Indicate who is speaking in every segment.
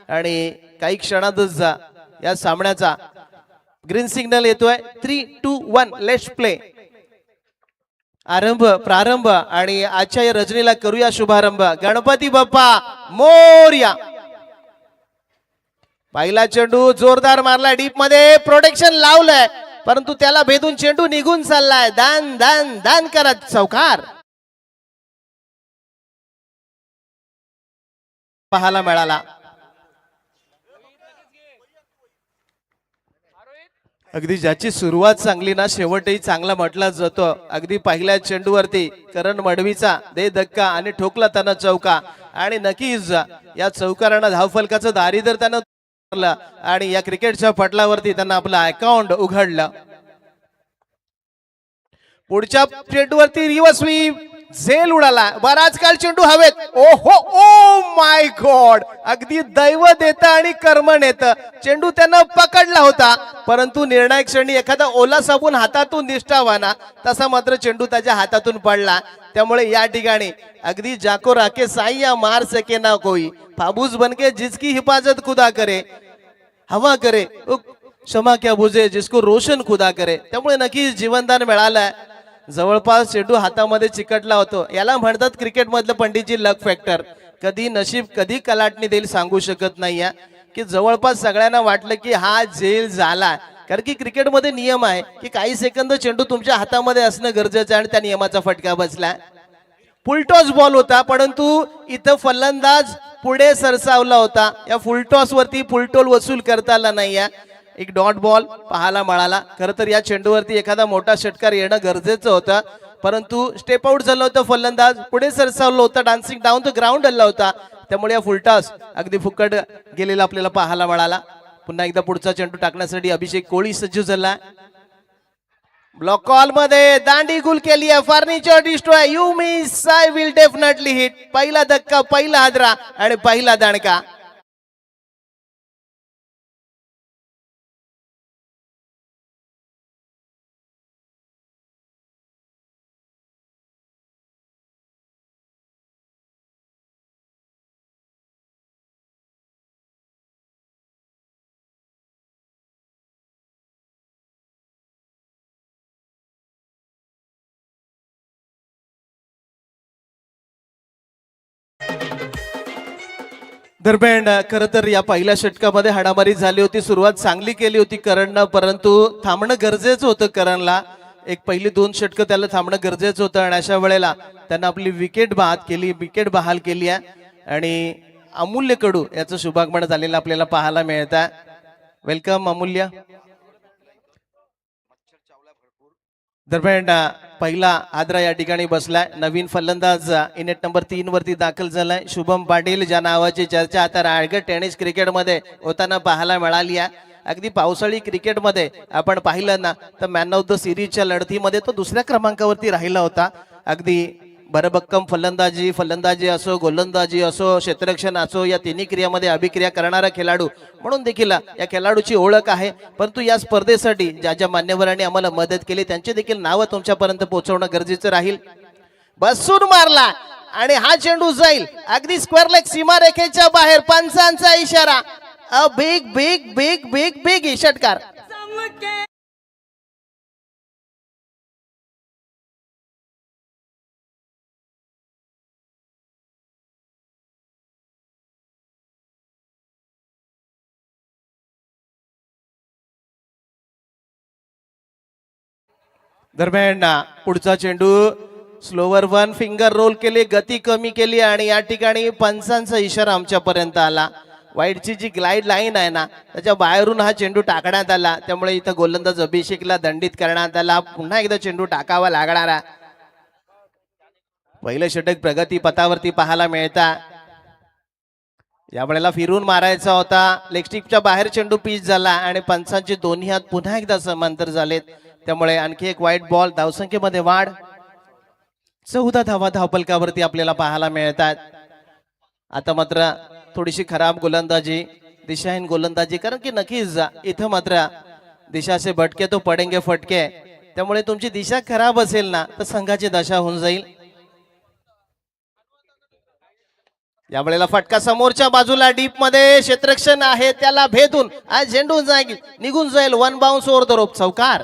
Speaker 1: आणि काही क्षणातच या सामन्याचा ग्रीन सिग्नल येतोय. 3, 2, 1 लेट्स प्ले. प्रारंभ आणि आजच्या या रजनीला करूया शुभारंभ. गणपती बाप्पा मोरया. पहिला चेंडू जोरदार मारला डीप मध्ये, प्रोटेक्शन लावलंय परंतु त्याला भेदून चेंडू निघून चाललाय. दान दान दान करत चौकार पाहायला मिळाला. अगदी ज्याची सुरुवात चांगली ना शेवटही चांगला म्हटला जातो. अगदी पहिल्या चेंडूवरती करण मडवीचा दे धक्का आणि ठोकला त्यानं चौका. आणि नक्कीच या चौकारानं धावफलकाचं दारिद्र्य त्यानं आणि या क्रिकेटच्या पटलावरती त्यांना आपलं अकाउंट उघडलं. पुढच्या चेंडूवरती रिव्हर्स स्वीप, झेल उडाला. बराच काळ चेंडू हवेत. ओहो ओ माय गॉड, अगदी दैव देतं आणि कर्म नेतं. चेंडू त्यानं पकडला होता परंतु निर्णायक क्षणी एखादा ओला साबून हातातून निष्ठावा ना तसा मात्र चेंडू त्याच्या हातातून पडला. त्यामुळे या ठिकाणी अगदी जाको राखे साईया मार सके ना कोई, फाबूस बनके जिसकी हिफाजत खुदा करे, हवा करे क्षमा क्या बुझे जिसको रोशन खुदा करे. त्यामुळे नक्कीच जीवनदान मिळालंय. जवळपास चेंडू हातामध्ये चिकटला होतो. याला म्हणतात क्रिकेट मधलं पंडितजी लक फॅक्टर. कधी नशीब कधी कलाटणी देईल सांगू शकत नाहीये. की जवळपास सगळ्यांना वाटलं की हा झेल झाला, कारण की क्रिकेटमध्ये नियम आहे की काही सेकंद चेंडू तुमच्या हातामध्ये असणं गरजेचं आहे आणि त्या नियमाचा फटका बसला. फुलटॉस बॉल होता परंतु इथं फलंदाज पुढे सरसावला होता. या फुलटॉस वरती फुलटोल वसूल करता आला नाहीये. एक डॉट बॉल पाहायला मिळाला. खरं तर या चेंडूवरती एखादा मोठा षटकार येणं गरजेचं होतं परंतु स्टेप आउट झालं होतं. फलंदाज पुढे सरसावलं होतं. डान्सिंग डाऊन द ग्राउंड हल्ला होता. त्यामुळे या फुलटॉस अगदी फुकट गेलेला आपल्याला पाहायला मिळाला. पुन्हा एकदा पुढचा चेंडू टाकण्यासाठी अभिषेक कोळी सज्ज झाला. ब्लॉक कॉल मध्ये दांडी गुल केली आहे. Furniture destroy, you miss, I will definitely hit. पहिला धक्का, पहिला हादरा आणि पहिला दांडका. दरम्यान खरं तर या पहिल्या षटकामध्ये हाणामारी झाली होती. सुरुवात चांगली केली होती करणनं परंतु थांबणं गरजेचं होतं. करणला एक पहिली 2 षटकं त्याला थांबणं गरजेचं होतं आणि अशा वेळेला त्यांना आपली विकेट बहाल केली आहे. आणि अमूल्य कडू याचं शुभागमन झालेलं आपल्याला पाहायला मिळतं. वेलकम अमूल्य. दरम्यान पहिला आदरा या ठिकाणी बसलाय. नवीन फलंदाज इनेट नंबर 3 वरती दाखल झालाय शुभम पाटील, ज्या नावाची चर्चा आता रायगड टेनिस क्रिकेटमध्ये होताना पाहायला मिळाली आहे. अगदी पावसाळी क्रिकेटमध्ये आपण पाहिलं ना तर मॅन ऑफ द सिरीजच्या लढतीमध्ये तो दुसऱ्या क्रमांकावरती राहिला होता. अगदी भरभक्कम फलंदाजी असो, गोलंदाजी असो, क्षेत्ररक्षण असो, या तिन्ही क्रियामध्ये अभिक्रिया करणारा खेळाडू म्हणून देखील या खेळाडूची ओळख आहे. परंतु या स्पर्धेसाठी ज्या ज्या मान्यवरांनी आम्हाला मदत केली त्यांची देखील नावं तुमच्यापर्यंत पोहोचवणं गरजेचं राहील. बसून मारला आणि हा चेंडू जाईल अगदी स्क्वेअर लेग सीमारेखेच्या बाहेर. पंचांचा इशारा. A big big big big big षटकार. दरम्यान पुढचा चेंडू स्लोवर 1 फिंगर रोल केली, गती कमी केली आणि या ठिकाणी पंचांचा इशारा आमच्यापर्यंत आला. वाईडची जी ग्लाइड लाईन आहे ना त्याच्या बाहेरून हा चेंडू टाकण्यात आला. त्यामुळे इथं गोलंदाज अभिषेकला दंडित करण्यात आला. पुन्हा एकदा चेंडू टाकावा लागणारा. पहिलं षटक प्रगती पथावरती पाहायला मिळता. या वेळेला फिरून मारायचा होता. लेग स्टिकच्या बाहेर चेंडू पिच झाला आणि पंचांचे दोन्ही हात पुन्हा एकदा समांतर झालेत. त्यामुळे आणखी एक वाईट बॉल. धावसंख्येमध्ये वाढ. 14 धावा धावपलकावरती आपल्याला पाहायला मिळतात. आता मात्र थोडीशी खराब गोलंदाजी, दिशाहीन गोलंदाजी, कारण की नक्कीच इथं मात्र दिशा से भटके तो पडेंगे फटके. त्यामुळे तुमची दिशा खराब असेल ना तर संघाची दशा होऊन जाईल. यावेळेला फटका समोरच्या बाजूला डीप मध्ये क्षेत्ररक्षण आहे त्याला भेदून आज झेंडू जाईल निघून जाईल one bounce over the rope चौकार.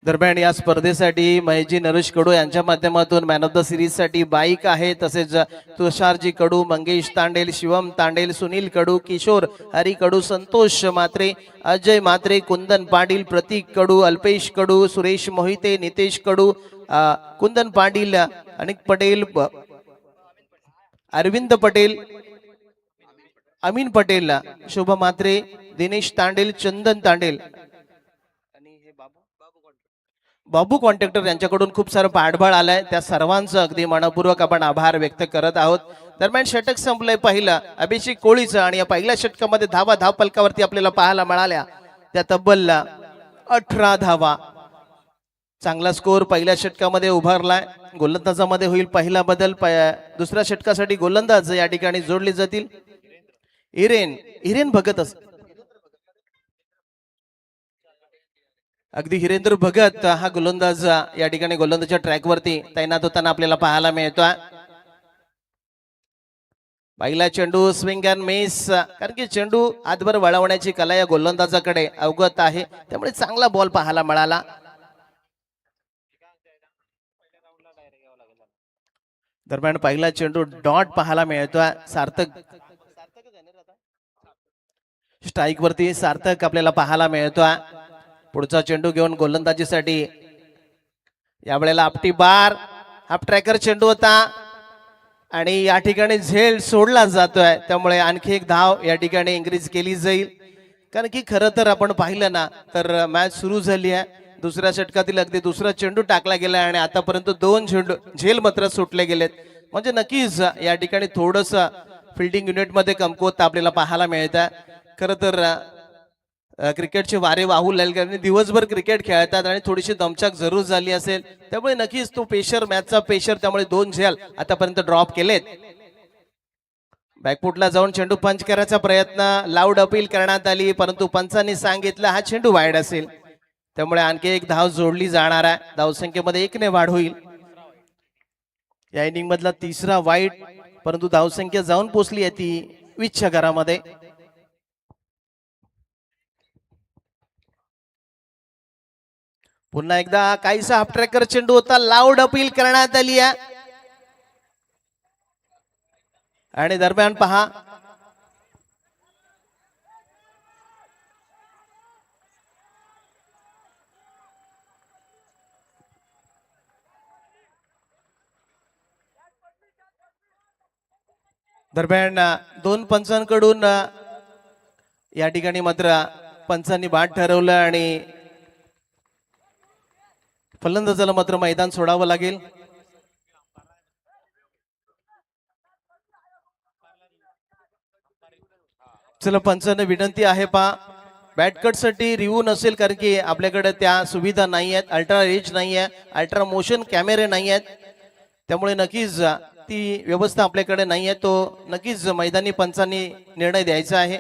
Speaker 1: दरम्यान या स्पर्धेसाठी महेशजी नरेश कडू यांच्या माध्यमातून मॅन ऑफ द सिरीज साठी बाईक आहे. तसेच तुषारजी कडू, मंगेश तांडेल, शिवम तांडेल, सुनील कडू, किशोर हरी कडू, संतोष मात्रे, अजय मात्रे, कुंदन पाटील, प्रतीक कडू, अल्पेश कडू, सुरेश मोहिते, नितेश कडू, कुंदन पाटील, अनिक पटेल, अरविंद पटेल, अमीन पटेल, शुभ मात्रे, दिनेश तांडेल, चंदन तांडेल, बाबू कॉन्ट्रॅक्टर यांच्याकडून खूप सारं पाठबळ आलंय. त्या सर्वांचं अगदी मनपूर्वक आपण आभार व्यक्त करत आहोत. दरम्यान षटक संपलंय पहिलं अभिषेक कोळीचं आणि या पहिल्या षटकामध्ये धाव फलकावरती आपल्याला पाहायला मिळाल्या त्या तब्बल 18 धावा. चांगला स्कोर पहिल्या षटकामध्ये उभारलाय. गोलंदाजामध्ये होईल पहिला बदल. दुसऱ्या षटकासाठी गोलंदाज या ठिकाणी जोडले जातील. हिरेन भगत अगदी हिरेंद्र भगत हा गोलंदाज या ठिकाणी गोलंदाजच्या ट्रॅकवरती तैनात होताना आपल्याला पाहायला मिळतोय. पहिला चेंडू स्विंग अँड मिस, कारण की चेंडू हातभर वळवण्याची कला या गोलंदाजाकडे अवगत आहे, त्यामुळे चांगला बॉल पाहायला मिळाला. दरम्यान पहिला चेंडू डॉट पाहायला मिळतोय. सार्थक स्ट्राईक वरती सार्थक आपल्याला पाहायला मिळतोय. पुढचा चेंडू घेऊन गोलंदाजीसाठी यावेळेला आपटी बार हाफ ट्रॅकर चेंडू होता आणि या ठिकाणी झेल सोडला जातोय, त्यामुळे आणखी एक धाव या ठिकाणी इंक्रीज केली जाईल. कारण की खरं तर आपण पाहिलं ना तर मॅच सुरू झाली आहे. दुसऱ्या षटकातील अगदी दुसरा चेंडू टाकला गेला आणि आतापर्यंत 2 चेंडू झेल मात्र सुटले गेलेत. म्हणजे नक्कीच या ठिकाणी थोडस फिल्डिंग युनिट मध्ये कमकुवत आपल्याला पाहायला मिळत आहे. खरं तर क्रिकेटचे वारे वाहू लागले, दिवसभर क्रिकेट खेळतात आणि थोडीशी दमछाक जरूर झाली असेल, त्यामुळे नक्कीच तो पेशर मॅचचा पेशर, त्यामुळे 2 झेल आतापर्यंत ड्रॉप केलेत. बॅकफुटला जाऊन चेंडू पंच करायचा प्रयत्न, लाऊड अपील करण्यात आली, परंतु पंचांनी सांगितलं हा चेंडू वाईड असेल, त्यामुळे आणखी एक धाव जोडली जाणार आहे. धावसंख्येमध्ये 1 ने वाढ होईल. या इनिंग मधला तिसरा वाईड, परंतु धावसंख्या जाऊन पोचली आहे ती 20च्या घरामध्ये. पुन्हा एकदा काहीसा हाफ ट्रॅकर चेंडू होता, लाऊड अपील करण्यात आली आहे आणि दरम्यान पहा दरम्यान 2 पंचांकडून या ठिकाणी मात्र पंचांनी बाद ठरवलं आणि फलंदाजाला मात्र मैदान सोडावं लागेल. चला पंचांना विनंती आहे पहा बॅट कट साठी रिव्ह्यू नसेल, कारण की आपल्याकडे त्या सुविधा नाही आहेत. अल्ट्रा रेंज नाही आहे, अल्ट्रा मोशन कॅमेरे नाही आहेत, त्यामुळे नक्कीच ती व्यवस्था आपल्याकडे नाही आहे. तो नक्कीच मैदानी पंचांनी निर्णय द्यायचा आहे.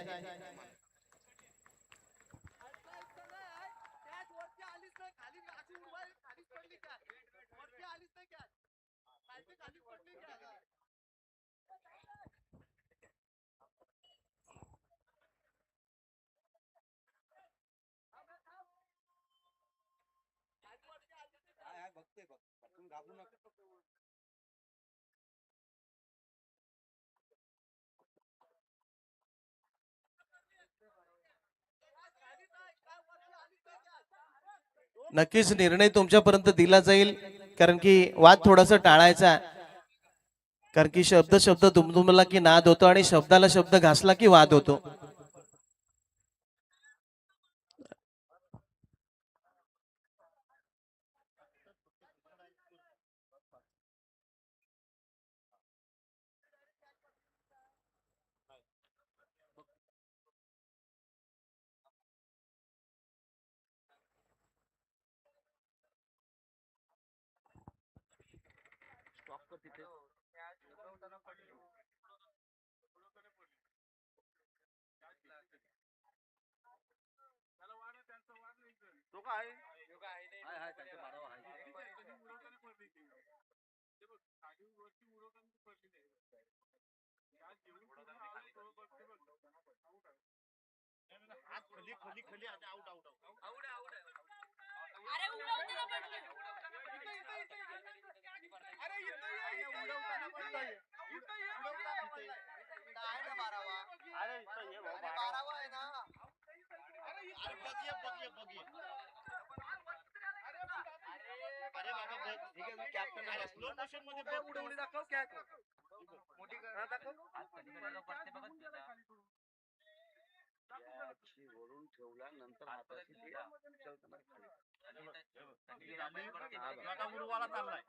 Speaker 1: नक्कीच निर्णय तुमच्यापर्यंत दिला जाईल, कारण की वाद थोडासा टाळायचा, कारण की शब्द शब्द दुमदुमला की नाद होतो आणि शब्दाला शब्द घासला की वाद होतो.
Speaker 2: तिथे तो काय हाय त्यांचे मारावा आहे खाली खाली खाली आउट आउट आउट आउट
Speaker 3: अरे उडवताना पडली
Speaker 2: अरे उडवताना पडतंय आहे ना मारावा अरे इथं ये मारावा आहे ना अरे बघिए बघिए बघिए अरे बाबा बघ ठीक आहे मी कॅप्टन आहे स्लो मोशन मध्ये बघ उडवली दाखव कॅच मोठी करा दाखव आज कधी कधी पडते बघत त्याची वरून ठेवला नंतर हाताची चलताना आता उडवायला चाललाय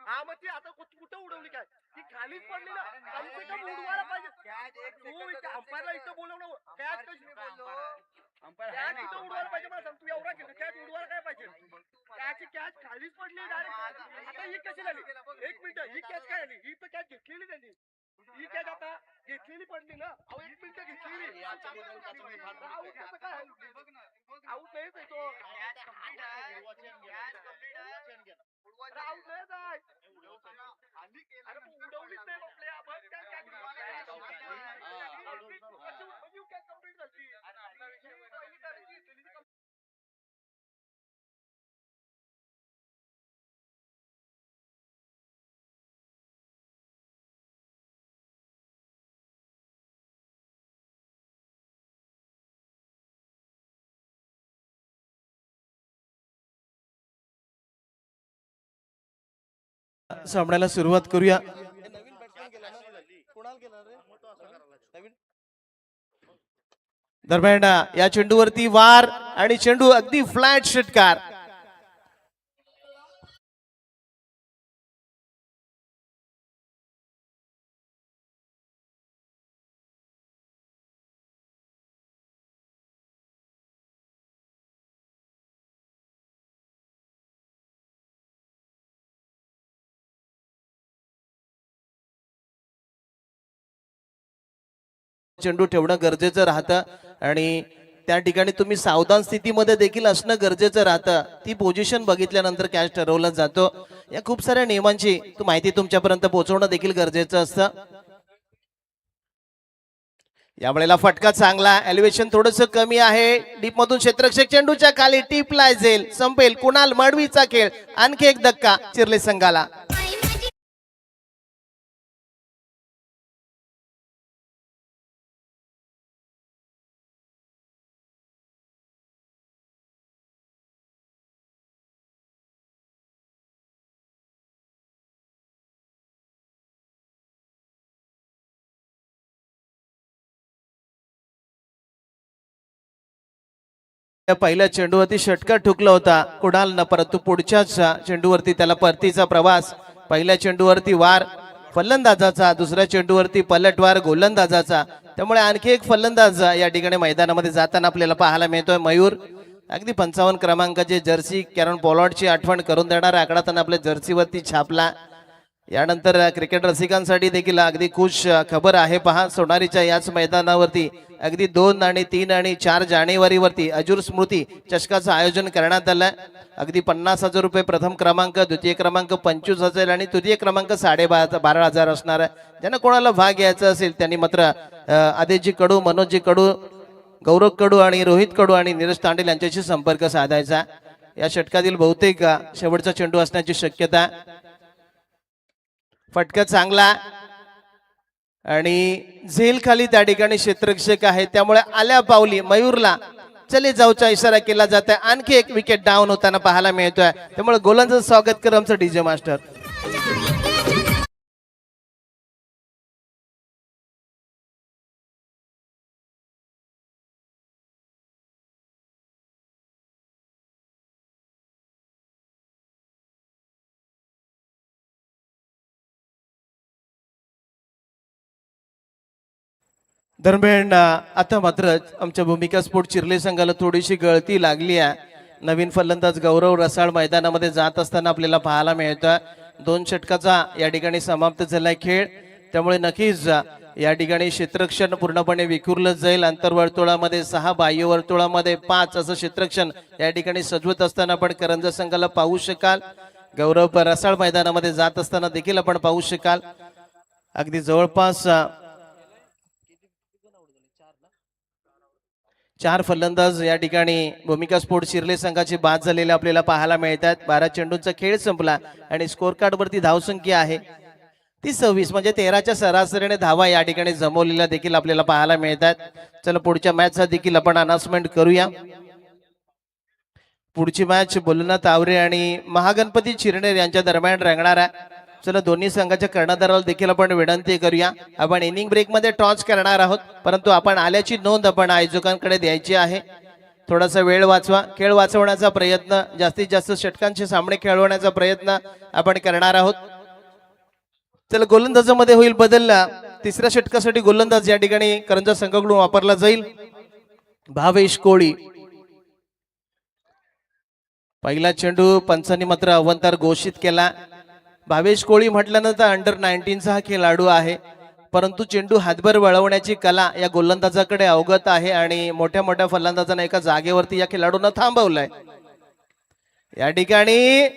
Speaker 2: हा मग ती आता कुठं उडवली काय ती खालीच पडली ना कम से कम उडवायला पाहिजे तू इथं अंपायरला इथं बोलवलं कॅच कशी कॅच इथं उडवायला पाहिजे मला सांग तू एवढा कॅच उडवायला काय पाहिजे त्याची कॅच खालीच पडली डायरेक्ट आता ही कशी झाली एक मिनिट ही कॅच काय झाली ही तर कॅच घेतलेली त्यांनी ही कॅच आता घेतलेली पडली ना अहो एक मिनिट घेतलेली आऊट नाहीच आहे तो आऊट नाही जाय अरे उडवलीच नाही कंप्लीट झाली
Speaker 1: सामन्याला सुरुवात करूया.
Speaker 2: नवीन बॅट्समॅन गेला ना कोणाला गेला रे नवीन
Speaker 1: दरम्यान या चेंडूवरती वार आणि चेंडू अगदी फ्लॅट षटकार. चेंडू ठेवणं गरजेचं राहतं आणि त्या ठिकाणी तुम्ही सावधान स्थितीमध्ये देखील असणं गरजेचं राहतं. ती पोझिशन बघितल्यानंतर कॅच ठरवलं जातो. या खूप साऱ्या नियमांची माहिती तुमच्यापर्यंत पोहोचवणं देखील गरजेचं असतं. यावेळेला फटका चांगला, एलिव्हेशन थोडंसं कमी आहे. डीप मधून क्षेत्ररक्षक चेंडूच्या खाली टिपला जाईल, संपेल. कुणाल मडवीचा खेळ, आणखी एक धक्का चिर्ले संघाला. पहिल्या चेंडूवरती षटकार ठुकला होता कुणालनं, परंतु पुढच्याच चेंडूवरती त्याला परतीचा प्रवास. पहिल्या चेंडूवरती वार फलंदाजाचा, दुसऱ्या चेंडूवरती पलटवार गोलंदाजाचा. त्यामुळे आणखी एक फलंदाज या ठिकाणी मैदानामध्ये जाताना आपल्याला पाहायला मिळतोय मयूर. अगदी 55 क्रमांकाचे जर्सी कॅरन पोलॉर्डची आठवण करून देणारा आकडा त्यांना आपल्या जर्सीवरती छापला. यानंतर क्रिकेट रसिकांसाठी देखील अगदी खुश खबर आहे. पहा, सोनारीच्या याच मैदानावरती अगदी 2 आणि 3 आणि 4 जानेवारीवरती अजूर स्मृती चषकाचं आयोजन करण्यात आलं. अगदी 50,000 रुपये प्रथम क्रमांक, द्वितीय क्रमांक 25,000 आणि तृतीय क्रमांक 12,500 असणार आहे. ज्यांना कोणाला भाग घ्यायचा असेल त्यांनी मात्र आदिजी कडू, मनोजी कडू, गौरव कडू आणि रोहित कडू आणि नीरज तांडेल यांच्याशी संपर्क साधायचा. या षटकातील बहुतेक शेवटचा चेंडू असण्याची शक्यता. फटका चांगला आणि झेल खाली त्या ठिकाणी क्षेत्ररक्षक आहे, त्यामुळे आल्या पावली मयूरला चले जाऊचा इशारा केला जात आहे. आणखी एक विकेट डाऊन होताना पाहायला मिळतोय, त्यामुळे गोलंदाज स्वागत कर आमचं डीजे मास्टर. दरम्यान आता मात्र आमच्या भूमिका स्पोर्ट चिर्ले संघाला थोडीशी गळती लागली आहे. नवीन फलंदाज गौरव रसाळ मैदानामध्ये जात असताना आपल्याला पाहायला मिळतं. 2 षटकाचा या ठिकाणी समाप्त झालाय खेळ. त्यामुळे नक्कीच या ठिकाणी क्षेत्ररक्षण पूर्णपणे विखुरलं जाईल. अंतर्वर्तुळामध्ये 6, बाह्य वर्तुळामध्ये 5 असं क्षेत्ररक्षण या ठिकाणी सजवत असताना आपण करंजा संघाला पाहू शकाल. गौरव रसाळ मैदानामध्ये जात असताना देखील आपण पाहू शकाल. अगदी जवळपास 4 फलंदाज या ठिकाणी भूमिका स्पोर्ट शिर्ले संघाची बाद झालेले आपल्याला पाहायला मिळतात. 12 चेंडूंचा खेळ संपला आणि स्कोर कार्ड वरती धावसंख्या आहे ती 26, म्हणजे 13च्या सरासरीने धावा या ठिकाणी जमवलेल्या देखील आपल्याला पाहायला मिळतात. चला पुढच्या मॅचचा देखील आपण अनाउन्समेंट करूया. पुढची मॅच बोलना तावरे आणि महागणपती चिरनेर यांच्या दरम्यान रंगणार आहे. चला दोन्ही संघाच्या कर्णधाराला देखील आपण विनंती करूया. आपण इनिंग ब्रेक मध्ये टॉस करणार आहोत, परंतु आपण आल्याची नोंद आपण आयोजकांकडे द्यायची आहे. थोडासा वेळ वाचवा. खेळ वाचवण्याचा प्रयत्न, जास्तीत जास्त षटकांचे सामने खेळवण्याचा प्रयत्न आपण करणार आहोत. चला गोलंदाजामध्ये होईल बदल. तिसऱ्या षटकासाठी गोलंदाज या ठिकाणी करंजा संघाकडून वापरला जाईल भावेश कोळी. पहिला चेंडू पंचांनी मात्र अवंतर घोषित केला. भावेश कोळी म्हटल्यानंतर अंडर 19चा हा खेळाडू आहे, परंतु चेंडू हातभर वळवण्याची कला या गोलंदाजाकडे अवगत आहे आणि मोठ्या मोठ्या फलंदाजांना एका जागेवरती या खेळाडूंना थांबवलंय. या ठिकाणी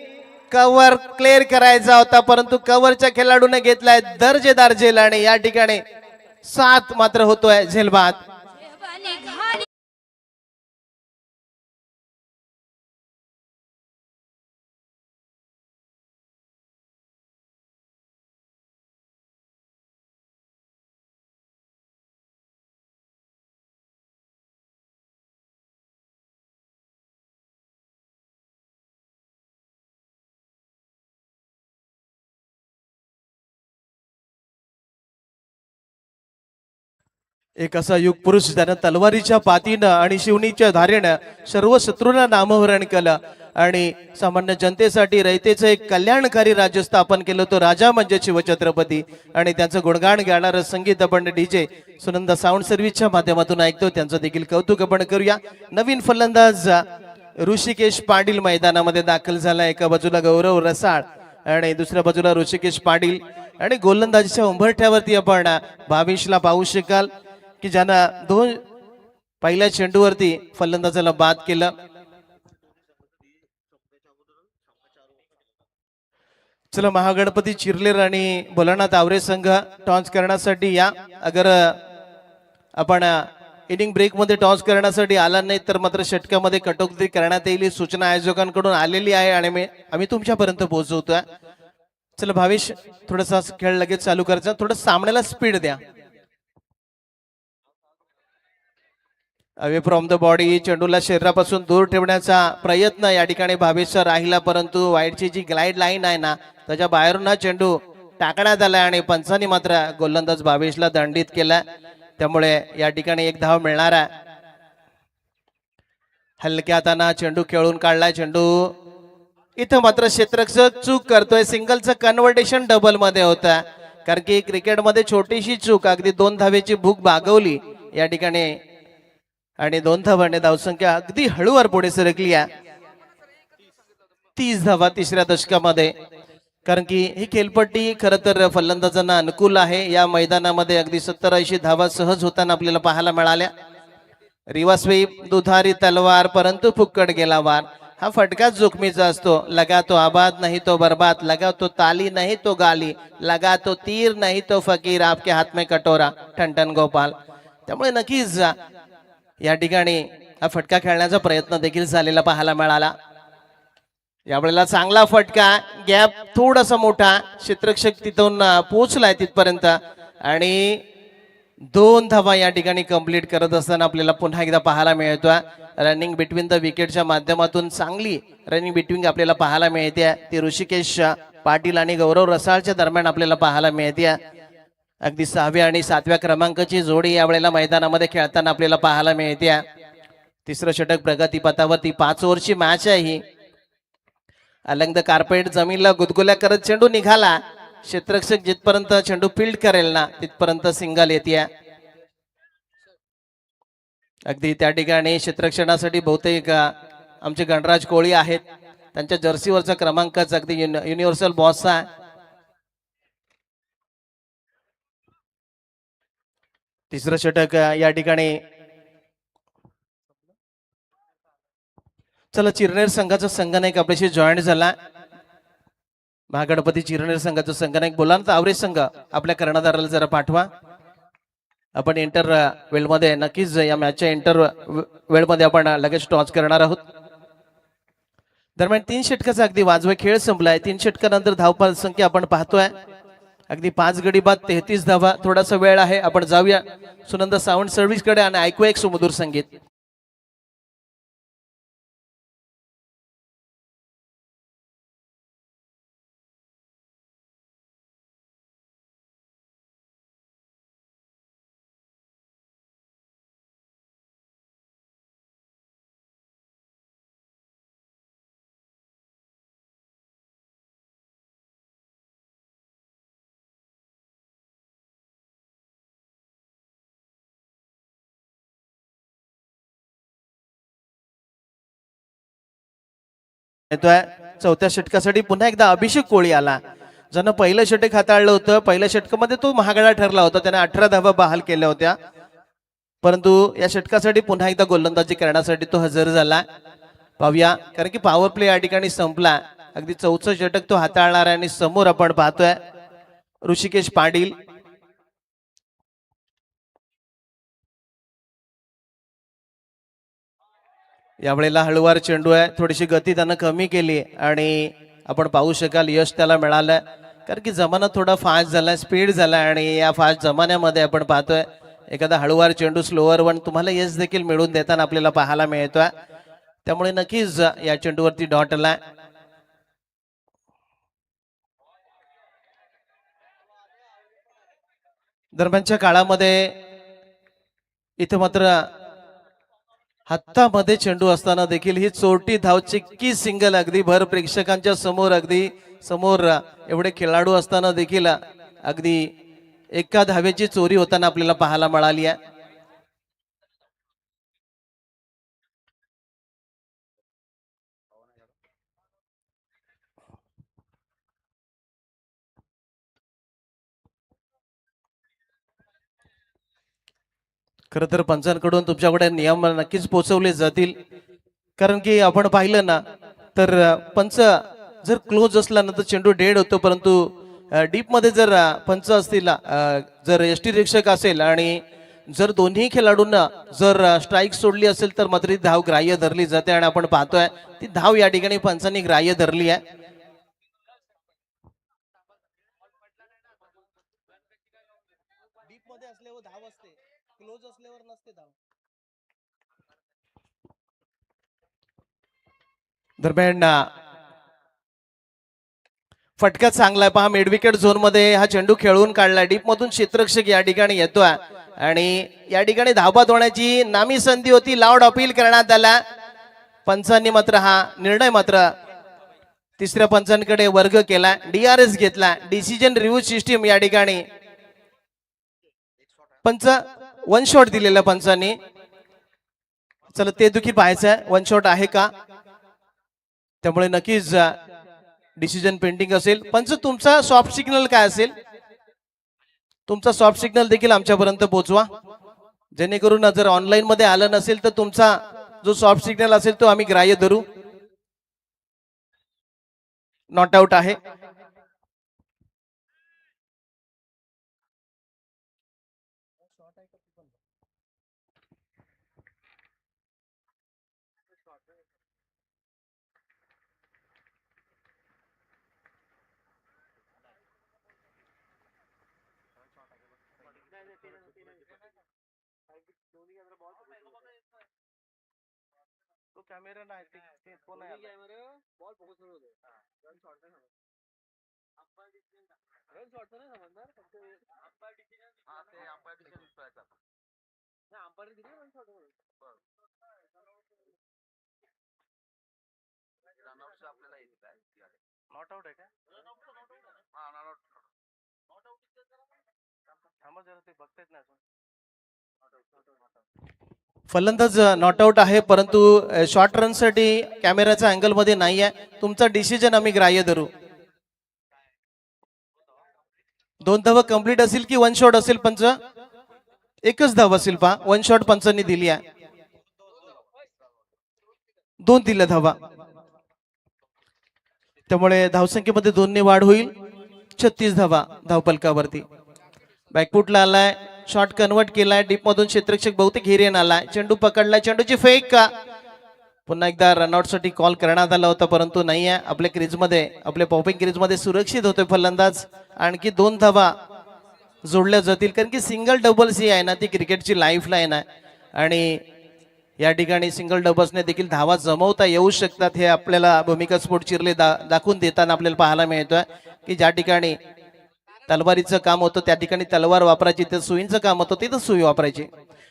Speaker 1: कव्हर क्लिअर करायचा होता, परंतु कव्हरच्या खेळाडूने घेतलाय दर्जेदार झेल आणि या ठिकाणी 7 मात्र होतोय झेलबाद. एक असा युग पुरुष त्यानं तलवारीच्या पातीनं आणि शिवणीच्या धारेनं सर्व शत्रूंना नामोहरण केलं आणि सामान्य जनतेसाठी रयतेचं एक कल्याणकारी राज्य स्थापन केलं. तो राजा म्हणजे शिवछत्रपती आणि त्यांचं गुणगान गाणारं संगीत आपण डीजे सुनंदा साऊंड सर्व्हिसच्या माध्यमातून ऐकतो. त्यांचं देखील कौतुक आपण करूया. नवीन फलंदाज ऋषिकेश पाटील मैदानामध्ये दाखल झाला. एका बाजूला गौरव रसाळ आणि दुसऱ्या बाजूला ऋषिकेश पाटील आणि गोलंदाजीच्या उंबरठ्यावरती आपण भावेशला पाहू शकाल की ज्यानं 2 पहिल्या चेंडूवरती फलंदाजाला बाद केलं. चला महागणपती चिरलेर आणि बोलाना तावरे संघ टॉस करण्यासाठी या. अगर आपण इनिंग ब्रेक मध्ये टॉस करण्यासाठी आला नाही तर मात्र षटकामध्ये कटोकटी करण्यात येईल सूचना आयोजकांकडून आलेली आहे आणि आम्ही तुमच्यापर्यंत पोहोचवतोय. चला भावेश, थोडासा खेळ लगेच चालू करायचा, थोडं सामन्याला स्पीड द्या. अवे फ्रॉम द बॉडी, चेंडूला शरीरापासून दूर ठेवण्याचा प्रयत्न या ठिकाणी भावेशचा राहिला, परंतु वाईडची जी ग्लाइड लाईन आहे ना त्याच्या बाहेरून हा चेंडू टाकण्यात आला आणि पंचांनी मात्र गोलंदाज भावेशला दंडित केला. त्यामुळे या ठिकाणी 1 धाव मिळणार आहे. हलक्या हाताने चेंडू खेळून काढलाय. चेंडू इथं मात्र क्षेत्ररक्षक चूक करतोय. सिंगलचं कन्व्हर्टेशन डबल मध्ये होतं, कारण की क्रिकेटमध्ये छोटीशी चूक अगदी 2 धावेची भूक भागवली या ठिकाणी आणि 2 धावांनी धावसंख्या अगदी हळूवार पुढे सरकली आहे. 30 धावा तिसऱ्या दशकामध्ये, कारण की ही खेळपट्टी खरं तर फलंदाजांना अनुकूल आहे. या मैदानामध्ये अगदी 70-80 धावा सहज होताना आपल्याला पाहायला मिळाल्या. रिवा स्वीप, दुधारी तलवार, परंतु फुक्कड गेला वार. हा फटकाच जोखमीचा असतो. लगा तो आबाद नाही तो बर्बाद, लगा तो ताली नाही तो गाली, लगा तो तीर नाही तो फकीर, आपके हात में कटोरा, ठणठण गोपाल. त्यामुळे नक्कीच या ठिकाणी हा फटका खेळण्याचा प्रयत्न देखील झालेला पाहायला मिळाला. यावेळेला चांगला फटका, गॅप थोडासा मोठा, क्षेत्ररक्षक तिथून पोहोचलाय तिथपर्यंत आणि 2 धावा या ठिकाणी कंप्लीट करत असताना आपल्याला पुन्हा एकदा पाहायला मिळतोय. रनिंग बिटवीन द विकेटच्या माध्यमातून चांगली रनिंग बिटवीन आपल्याला पाहायला मिळते. ती ऋषिकेश पाटील आणि गौरव रसाळच्या दरम्यान आपल्याला पाहायला मिळते. अगदी 6व्या आणि 7व्या क्रमांकाची जोडी यावेळेला मैदानामध्ये खेळताना आपल्याला पाहायला मिळते. तिसरं षटक प्रगतीपथावरती 5 ओव्हरची मॅच आहे ही. अलंग द कार्पेट, जमीनला गुदगुल्या करत चेंडू निघाला. क्षेत्ररक्षक जिथपर्यंत चेंडू फील्ड करेल ना तिथपर्यंत सिंगल येते. अगदी त्या ठिकाणी क्षेत्ररक्षणासाठी बहुतेक आमचे गणराज कोळी आहेत. त्यांच्या जर्सीवरचा क्रमांकच अगदी युनिव्हर्सल बॉसचा तिसरं षटक या ठिकाणी चला चिरनेर संघाचा संघनायक आपल्याशी जॉईन झाला. महागणपती चिरनेर संघाचा संघनायक बोला ना, तर आवरेज संघ आपल्या कर्णधाराला जरा पाठवा. आपण इंटर वेळमध्ये नक्कीच या मॅचच्या इंटर वेळमध्ये आपण लगेच टॉस करणार आहोत. दरम्यान 3 षटकाचा अगदी वाजवा खेळ संपलाय. 3 षटकानंतर धावफल संख्या आपण पाहतोय अगदी 5 गडी बाद 33 धावा. थोडासा वेळ आहे, आपण जाऊया सुनंदा सावंत सर्व्हिस कडे आणि ऐकूया एक सुमधुर संगीत. येतोय चौथ्या षटकासाठी पुन्हा एकदा अभिषेक कोळी आला. ज्यानं पहिलं षटक हाताळलं होतं, पहिल्या षटकामध्ये तो महागडा ठरला होता, त्याने 18 धावा बहाल केल्या होत्या. परंतु या षटकासाठी पुन्हा एकदा गोलंदाजी करण्यासाठी तो हजर झाला. पाहूया, कारण की पॉवर प्ले या ठिकाणी संपला. अगदी चौथं षटक तो हाताळणार आहे आणि समोर आपण पाहतोय ऋषिकेश पाटील. यावेळेला हळुवार चेंडू आहे, थोडीशी गती त्यानं कमी केली आणि आपण पाहू शकाल यश त्याला मिळालं. कारण की जमाना थोडा फास्ट झाला, स्पीड झाला आणि या फास्ट जमान्यामध्ये आपण पाहतोय एखादा हळुवार चेंडू स्लोअर वन तुम्हाला यश देखील मिळवून देताना आपल्याला पाहायला मिळतोय. त्यामुळे नक्कीच या चेंडूवरती डॉट आला. दरम्यानच्या काळामध्ये इथं मात्र हातामध्ये चेंडू असताना देखील ही चोरटी धावचिक्की सिंगल अगदी भर प्रेक्षकांच्या समोर, अगदी समोर एवढे खेळाडू असताना देखील अगदी एका धावेची चोरी होताना आपल्याला पाहायला मिळाली आहे. खर तर पंचांकडून तुमच्याकडे नियम नक्कीच पोहोचवले जातील. कारण की आपण पाहिलं ना तर पंच जर क्लोज असला ना तर चेंडू डेड होतो, परंतु डीप मध्ये जर पंच असतील, जर यष्टीरक्षक असेल आणि जर दोन्ही खेळाडूंना जर स्ट्राईक सोडली असेल तर मात्र ती धाव ग्राह्य धरली जाते आणि आपण पाहतोय ती धाव या ठिकाणी पंचांनी ग्राह्य धरली आहे. डीप मध्ये असल्यावर धाव असते, क्लोज असल्यावर नसते धाव. दरम्यान फटका चांगला आहे, पहा मिड विकेट झोन मध्ये हा चेंडू खेळून काढला. डीप मधून क्षेत्ररक्षक या ठिकाणी येतोय आणि या ठिकाणी धावबाद होण्याची नामी संधी होती, लाऊड अपील करण्यात आला. पंचांनी मात्र हा निर्णय मात्र तिसऱ्या पंचांकडे वर्ग केला, DRS घेतला, डिसिजन रिव्ह्यू सिस्टीम या ठिकाणी पंच वन शॉट दिलेला पंचांनी. चला ते देखील पाहायचं आहे वन शॉट आहे का, त्यामुळे नक्कीच डिसिजन पेंडिंग असेल. पंच तुमचा सॉफ्ट सिग्नल काय असेल, तुमचा सॉफ्ट सिग्नल देखील आमच्यापर्यंत पोहोचवा, जेणेकरून जर ऑनलाईन मध्ये आलं नसेल तर तुमचा जो सॉफ्ट सिग्नल असेल तो आम्ही ग्राह्य धरू. नॉट आउट आहे. तो कॅमेरा नाही, ते फोन आहे. बॉल फोकस होते रन शॉट नाही अंपायर डिसिजन, रन शॉट नाही समजणार, फक्त अंपायर डिसिजन. हां ते अंपायर डिसिजन करायचा नाही, अंपायर दिले रन शॉट म्हणून रन आउट आपल्याला येत आहे. नॉट आउट आहे का? हां नॉट आउट थांबा जरा, ते बघतायत ना अजून. फलंदाज नॉट आउट आहे, परंतु शॉर्ट रन साठी कॅमेराच्या अँगल मध्ये नाही आहे. तुमचा डिसिजन आम्ही ग्राह्य धरू. 2 धावा कंप्लीट असेल की वन शॉट असेल पंच? एकच धाव असेल पहा, वन शॉट पंचांनी दिली आहे, 2 दिल्या धावा, त्यामुळे धावसंख्येमध्ये 2 ने वाढ होईल. 36 धावा धावपलकावरती. बॅकफुटला आलाय, शॉट कन्वर्ट केलाय, डीप मधून क्षेत्ररक्षक बहुतेक हिरेन आलाय, चेंडू पकडलाय, चेंडूची फेक का, पुन्हा एकदा रनआउट साठी कॉल करण्यात आला होता परंतु नाही आहे. आपल्या क्रीजमध्ये, आपल्या पॉपिंग क्रीजमध्ये सुरक्षित होतोय फलंदाज. आणखी 2 धावा जोडल्या जातील, कारण की सिंगल डबल्स ही आहे ना ती क्रिकेटची लाईफ लाईन आहे आणि या ठिकाणी सिंगल डबल्सने देखील धावा जमवता येऊ शकतात. हे आपल्याला भूमिका स्पोर्ट चिरले दाखवून देताना आपल्याला पाहायला मिळतोय की ज्या ठिकाणी तलवारीचं काम होतं त्या ठिकाणी तलवार वापरायची, तर सुईंचं काम होतं तिथं सुई वापरायची.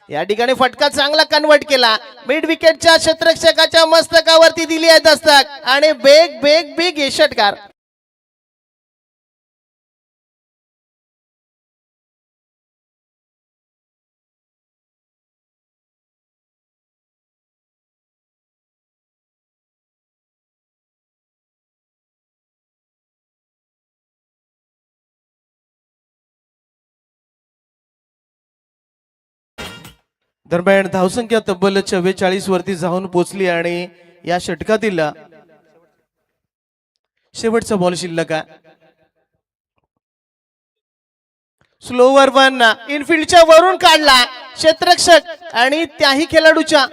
Speaker 1: या ठिकाणी फटका चांगला कन्वर्ट केला, मिड विकेटच्या क्षेत्ररक्षकाच्या मस्तकावरती दिली आहे दस्तक आणि बेग बेग बिग हे षटकार. दरम्यान धावसंख्या तब्बल 44 वरती जाऊन पोहोचली आणि या षटकातील शेवटचा बॉल शिल्लक आहे. स्लोवर वन इनफिल्डच्या वरून काढला क्षेत्ररक्षक आणि त्याही खेळाडूच्या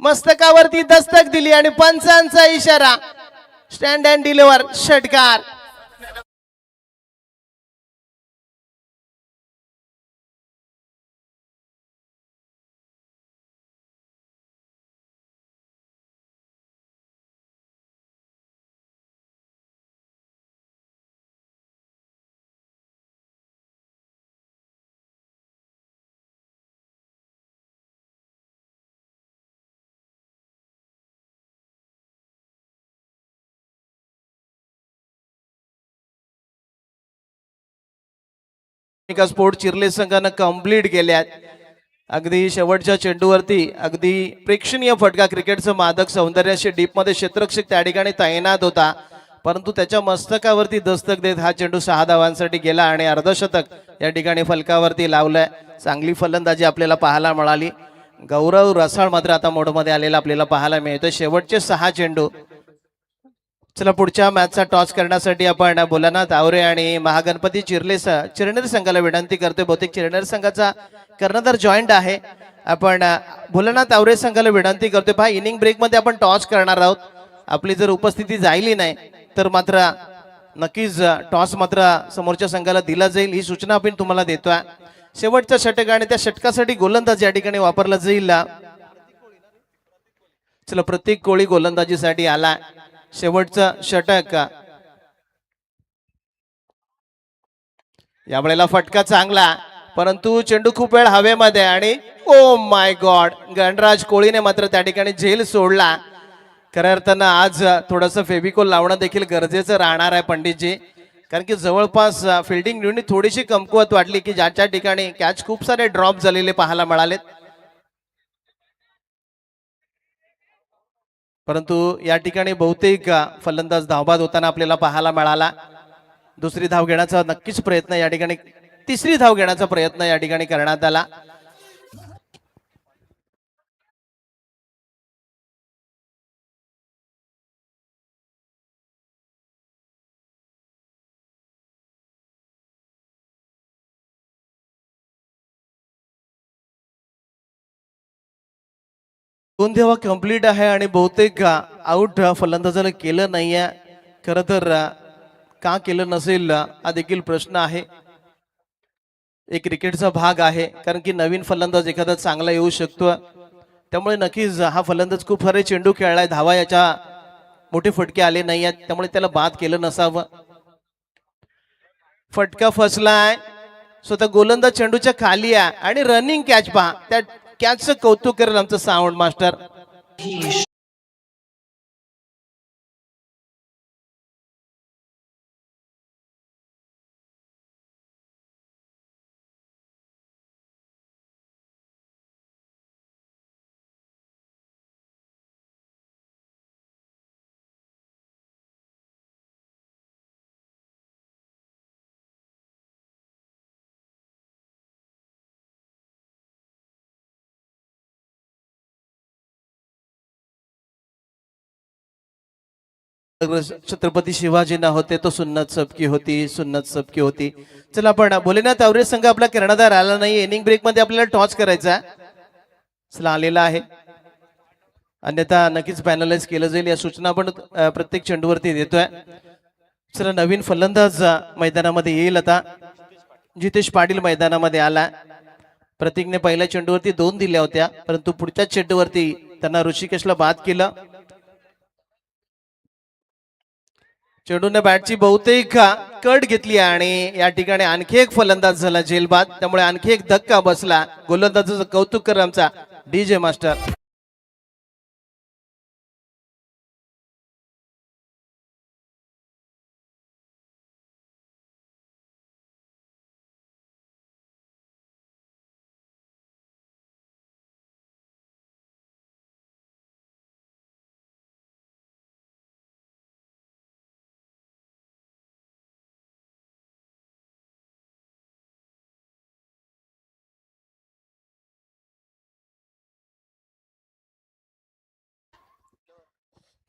Speaker 1: मस्तकावरती दस्तक दिली आणि पंचांचा इशारा, स्टँड अँड डिलिव्हर षटकार. स्पोर्ट चिरले संघानं कंप्लीट केल्यात. अगदी शेवटच्या चेंडूवरती अगदी प्रेक्षणीय फटका, क्रिकेटचं मादक सौंदर्याशी डीप मध्ये क्षेत्ररक्षक त्या ठिकाणी तैनात होता परंतु त्याच्या मस्तकावरती दस्तक देत हा चेंडू 6 धावांसाठी गेला आणि अर्धशतक या ठिकाणी फलकावरती लावलंय. चांगली फलंदाजी आपल्याला पाहायला मिळाली. गौरव रसाळ मात्र आता मोडमध्ये आलेला आपल्याला पाहायला मिळतोय. शेवटचे 6 चेंडू. चला पुढच्या मॅचचा टॉस करण्यासाठी आपण भोलानाथ आवरे आणि महागणपती चिरनेर संघाला विनंती करतोय. बहुतेक चिरनेर संघाचा कर्णधार जॉईंट आहे. आपण भोलानाथ आवरे संघाला विनंती करतोय, पहा इनिंग ब्रेक मध्ये आपण टॉस करणार आहोत. आपली जर उपस्थिती जायली नाही तर मात्र नक्कीच टॉस मात्र समोरच्या संघाला दिला जाईल, ही सूचना आपण तुम्हाला देतोय. शेवटचा षटक आणि त्या षटकासाठी गोलंदाज या ठिकाणी वापरला जाईल. चला प्रत्येक कोळी गोलंदाजीसाठी आला. शेवटचा षटक, यावेळेला फटका चांगला परंतु चेंडू खूप वेळ हवेमध्ये आणि ओ माय गॉड, गणराज कोळीने मात्र त्या ठिकाणी झेल सोडला. खऱ्या अर्थानं आज थोडंसं फेविकोल लावणं देखील गरजेचं राहणार आहे पंडितजी, कारण की जवळपास फिल्डिंग युनिट थोडीशी कमकुवत वाटली की ज्याच्या ठिकाणी कॅच खूप सारे ड्रॉप झालेले पाहायला मिळालेत. परंतु या ठिकाणी बहुतेक फलंदाज धावबाद होताना आपल्याला पाहायला मिळाला. दुसरी धाव घेण्याचा नक्कीच प्रयत्न या ठिकाणी, तिसरी धाव घेण्याचा प्रयत्न या ठिकाणी करण्यात आला. दोन धावा कंप्लीट आहे आणि बहुतेक आउट फलंदाजाला केलं नाहीये. खरं तर का केलं नसेल हा देखील प्रश्न आहे. एक क्रिकेटचा भाग आहे, कारण की नवीन फलंदाज एखादा चांगला येऊ शकतो. त्यामुळे नक्कीच हा फलंदाज खूप सारे चेंडू खेळलाय, धावा याच्या मोठे फटके आले नाही आहेत, त्यामुळे त्याला बाद केलं नसावं. फटका फसलाय, स्वतः गोलंदाज चेंडूच्या खाली आहे आणि रनिंग कॅच पहा, त्या कॅचचं कौतुक करेल आमचं साऊंड मास्टर. अगर छत्रपती शिवाजींना होते तो सुन्नत सबकी होती, सुन्नत सबकी होती. चला आपण भोलेनाथ आवरे संघ आपला कर्णधार आला नाही. इनिंग ब्रेक मध्ये आपल्याला टॉस करायचा चला आलेला आहे. अन्यथा नक्कीच पॅनलाइज केलं जाईल या सूचना आपण प्रत्येक चेंडूवरती देतोय. चला नवीन फलंदाज मैदानामध्ये येईल आता. जितेश पाटील मैदानामध्ये आला. प्रतीकने पहिल्या चेंडूवरती 2 दिल्या होत्या परंतु पुढच्या चेंडूवरती त्यांना ऋषिकेशला बाद केलं. चेंडूने बॅटची बहुतेक कट घेतली आणि या ठिकाणी आणखी एक फलंदाज झाला जेलबाद. त्यामुळे आणखी एक धक्का बसला. गोलंदाजाचं कौतुक कर आमचा डीजे मास्टर.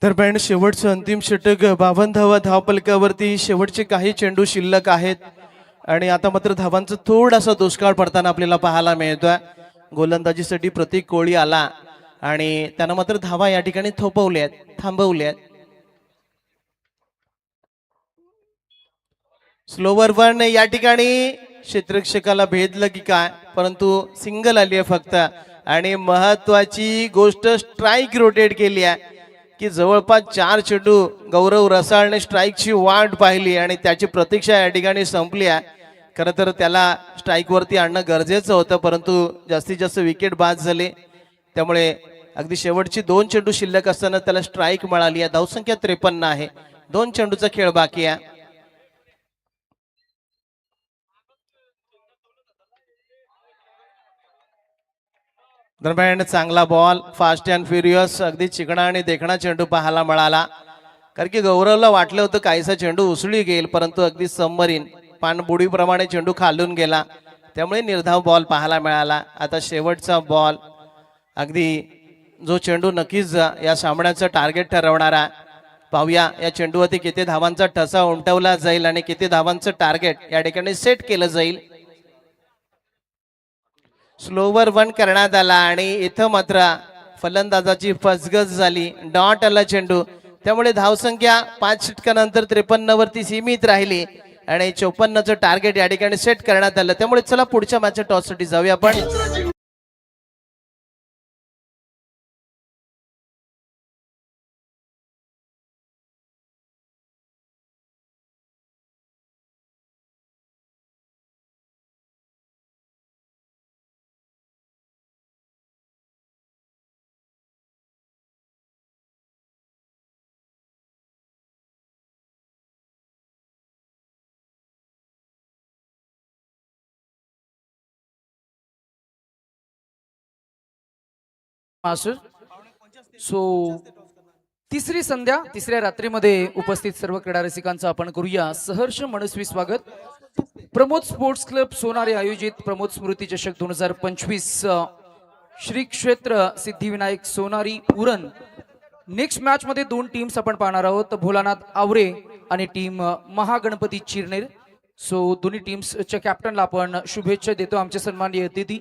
Speaker 1: दरम्यान शेवटचं अंतिम षटक 52 धावा धावपलकावरती. शेवटचे काही चेंडू शिल्लक आहेत आणि आता मात्र धावांचा थोडासा दुष्काळ पडताना आपल्याला पाहायला मिळतोय. गोलंदाजीसाठी प्रतीक कोळी आला आणि त्यानं मात्र धावा या ठिकाणी थोपवल्यात, थांबवल्यात. स्लोवर वन या ठिकाणी क्षेत्ररक्षकाला भेदलं की काय परंतु सिंगल आली आहे फक्त. आणि महत्वाची गोष्ट स्ट्राईक रोटेट केली आहे की जवळपास 4 चेंडू गौरव रसाळने स्ट्राईकची वाट पाहिली आणि त्याची प्रतीक्षा या ठिकाणी संपली आहे. खरं तर त्याला स्ट्राईक वरती आणणं गरजेचं होतं परंतु जास्तीत जास्त विकेट बाद झाले. त्यामुळे अगदी शेवटची 2 चेंडू शिल्लक असताना त्याला स्ट्राईक मिळाली आहे. धावसंख्या 53 आहे. 2 चेंडूचा खेळ बाकी आहे. दरम्यान चांगला बॉल फास्ट अँड फ्युरियस अगदी चिकणा आणि देखणा चेंडू पाहायला मिळाला. कारण की गौरवला वाटलं होतं काहीसा चेंडू उसळी गेल परंतु अगदी सबमरीन पाणबुडीप्रमाणे चेंडू खालून गेला. त्यामुळे निर्धाव बॉल पाहायला मिळाला. आता शेवटचा बॉल अगदी जो चेंडू नक्कीच या सामन्याचं टार्गेट ठरवणारा. पाहूया या चेंडूवरती किती धावांचा ठसा उमटवला जाईल आणि किती धावांचं टार्गेट या ठिकाणी सेट केलं जाईल. स्लोवर वन करण्यात आला आणि इथं मात्र फलंदाजाची फसगत झाली. डॉट आला चेंडू. त्यामुळे धावसंख्या 5 षटकानंतर 53 वरती सीमित राहिली आणि 54चं टार्गेट या ठिकाणी सेट करण्यात आलं. त्यामुळे चला पुढच्या मॅचच्या टॉससाठी जाऊया आपण.
Speaker 4: मास्टर सो तिसरी संध्या तिसऱ्या रात्रीमध्ये उपस्थित सर्व क्रीडा रसिकांचं आपण करूया सहर्ष मनस्वी स्वागत. प्रमोद स्पोर्ट्स क्लब सोनारे आयोजित प्रमोद स्मृती चषक 2025 श्री क्षेत्र सिद्धिविनायक सोनारी उरण. नेक्स्ट मॅच मध्ये 2 टीम्स आपण पाहणार आहोत. भोलानाथ आवरे आणि टीम महागणपती चिरनेर. सो दोन्ही टीम्सच्या कॅप्टनला आपण शुभेच्छा देतो. आमचे सन्माननीय अतिथी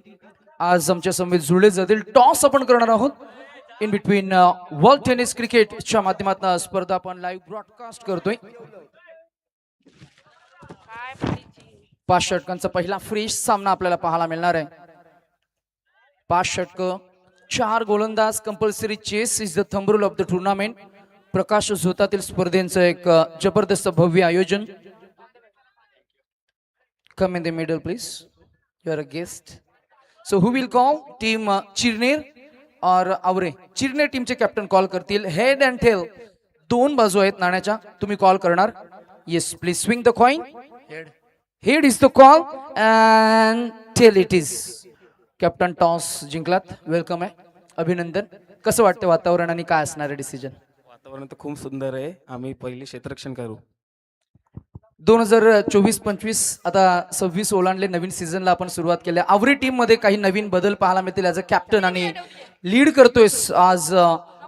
Speaker 4: आज आमच्या समवेत जुळले जातील. टॉस आपण करणार आहोत इन बिटवीन वर्ल्ड टेनिस क्रिकेटच्या माध्यमातून स्पर्धा आपण लाईव्ह ब्रॉडकास्ट करतोय. 5 षटकांचा पहिला फ्रेश सामना आपल्याला पाहायला मिळणार आहे. 5 षटक 4 गोलंदाज. Compulsory chase is the thumb rule of the tournament. प्रकाश झोतातील स्पर्धेचं एक जबरदस्त भव्य आयोजन. Come in the middle please. You are a guest. So who will call team Chirner और आवरे. चिरनेर टीमचे कॅप्टन कॉल करतील. हेड अँड टेल 2 बाजू आहेत नाण्याच्या. तुम्ही कॉल करणार. Yes please swing the coin. Head is the call and tail it is. Captain toss जिंकलात. Welcome आहे. अभिनंदन. कसं वाटतं वातावरण आणि काय असणार आहे डिसिजन?
Speaker 5: वातावरण तर खूप सुंदर आहे. आम्ही पहिले क्षेत्ररक्षण करू.
Speaker 4: 2024-25 आता 26 ओलांडले. नवीन सीझनला आपण सुरुवात केली. आवरी टीम मध्ये काही नवीन बदल पाहायला मिळतील. ॲज अ कॅप्टन आणि लीड करतोयस आज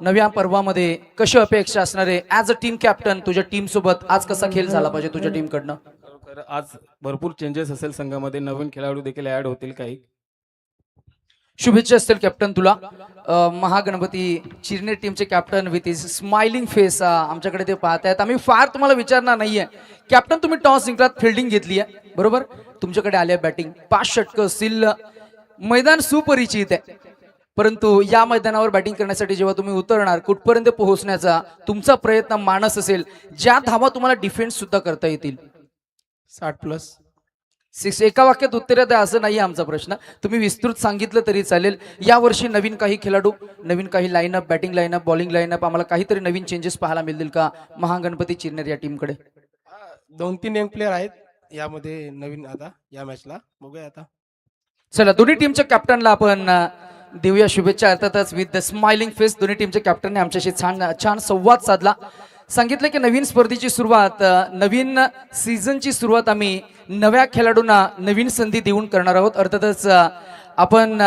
Speaker 4: नव्या पर्वामध्ये कशी अपेक्षा असणार आहे ऍज अ टीम कॅप्टन तुझ्या टीम सोबत आज कसा खेळ झाला पाहिजे तुझ्या टीम कडनं?
Speaker 5: खरोखर आज भरपूर चेंजेस असेल संघामध्ये, नवीन खेळाडू देखील ऍड होतील काही.
Speaker 4: शुभेच्छा असतील कॅप्टन तुला. महागणपती चिरनेर टीमचे captain with is smiling face आमच्याकडे ते पाहत आहेत. आम्ही फार तुम्हाला विचारणार नाहीये कॅप्टन, तुम्ही टॉस जिंकलात, फिल्डिंग घेतली आहे बरोबर, तुमच्याकडे आले बॅटिंग, 5 षटकं असतील, मैदान सुपरिचित आहे. परंतु या मैदानावर बॅटिंग करण्यासाठी जेव्हा तुम्ही उतरणार कुठपर्यंत पोहोचण्याचा तुमचा प्रयत्न मानस असेल, ज्या धावा तुम्हाला डिफेन्स सुद्धा करता येतील?
Speaker 1: 60+.
Speaker 4: 6. एका वाक्यात उत्तर द्या असं नाही आमचा प्रश्न, तुम्ही विस्तृत सांगितलं तरी चालेल. यावर्षी नवीन काही खेळाडू, नवीन काही line-up, batting line-up, bowling line-up, आम्हाला काहीतरी नवीन चेंजेस पाहायला मिळतील का महागणपती चिरनेर या टीमकडे?
Speaker 6: 2-3 यंग प्लेअर आहेत यामध्ये नवीन आता या मॅचला, बघूया आता.
Speaker 4: चला दोन्ही टीमच्या कॅप्टनला आपण देऊया शुभेच्छा. अर्थातच विथ द स्माइलिंग फेस दोन्ही टीमच्या कॅप्टनने आमच्याशी छान संवाद साधला. सांगितलं की नवीन स्पर्धेची सुरुवात, नवीन सीझनची सुरुवात आम्ही नव्या खेळाडूंना नवीन संधी देऊन करणार आहोत. अर्थातच आपण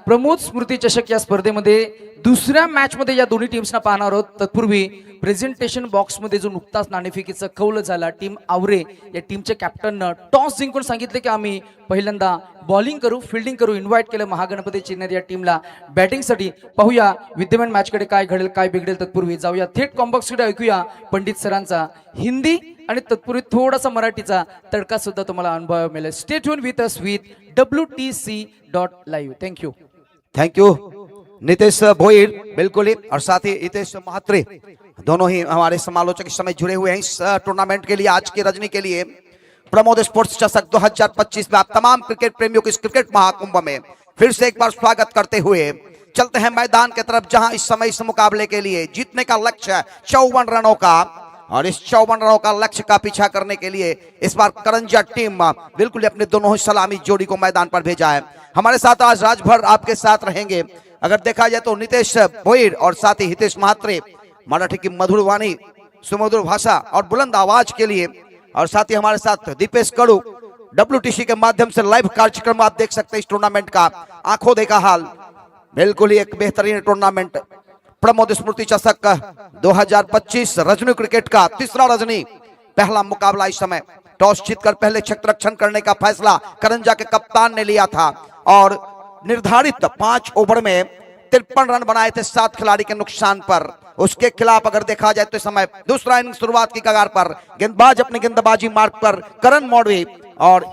Speaker 4: प्रमोद स्मृती चषक या स्पर्धेमध्ये दुसऱ्या मॅच मध्ये या दोन्ही टीम्सना पाहणार आहोत. तत्पूर्वी प्रेझेंटेशन बॉक्समध्ये जो नुकताच नाणेफेकीचा कौल झाला, टीम आवरे या टीमच्या कॅप्टननं टॉस जिंकून सांगितले की आम्ही पहिल्यांदा बॉलिंग करू, फिल्डिंग करू. इन्व्हाइट केलं महागणपती चिरनेर या टीमला बॅटिंगसाठी. पाहूया विद्यमान मॅचकडे काय घडेल काय बिघडेल. तत्पूर्वी जाऊया थेट कॉम्बॉक्सकडे, ऐकूया पंडित सरांचा हिंदी आणि तत्पूर्वी थोडासा मराठीचा तडका सुद्धा तुम्हाला अनुभव मिळेल. Stay tune with us with WTC.live. Thank you.
Speaker 7: Thank you Nitesh Bhoir, बिल्कुल ही, और साथ ही हितेश महात्रे, दोनों ही हमारे समालोचक इस समय जुड़े हुए हैं इस टूर्नामेंट के लिए, आज की रजनी के लिए. प्रमोद स्पोर्ट्स चषक 2025 में आप तमाम क्रिकेट प्रेमियों को इस क्रिकेट महाकुंभ में फिर से एक बार स्वागत करते हुए चलते हैं मैदान की तरफ, जहां इस समय इस मुकाबले के लिए जीतने का लक्ष्य है 54 रनों का, और इस 54 रनों का लक्ष्य का पीछा करने के लिए इस बार करंजा टीम बिल्कुल अपने दोनों ही सलामी जोड़ी को मैदान पर भेजा है. हमारे साथ आज राजभर आपके साथ रहेंगे. अगर देखा जाए तो नितेश भोईर और साथ ही हितेश महात्रे, मराठी की मधुर वाणी, सुमधुर भाषा और बुलंद आवाज के लिए, और साथ ही हमारे साथ दीपेश कड़ू, WTC के माध्यम से लाइव कार्यक्रम आप देख सकते हैं इस टूर्नामेंट का. आंखों देखा हाल, बिल्कुल ही एक बेहतरीन टूर्नामेंट प्रमोद स्मृति चषक 2025 रजनी क्रिकेट का तीसरा रजनी पहला मुकाबला. इस समय टॉस जीतकर पहले क्षेत्ररक्षण करने का फैसला करंजा के कप्तान ने लिया था, और निर्धारित 5 ओवर में 53 रन बनाए थे 7 खिलाड़ी के नुकसान पर. उसके खिलाफ अगर देखा जाए तो इस समय दूसरा इनिंग शुरुआत की कगार पर, गेंदबाज अपनी गेंदबाजी मार्ग पर करण मौडवी, और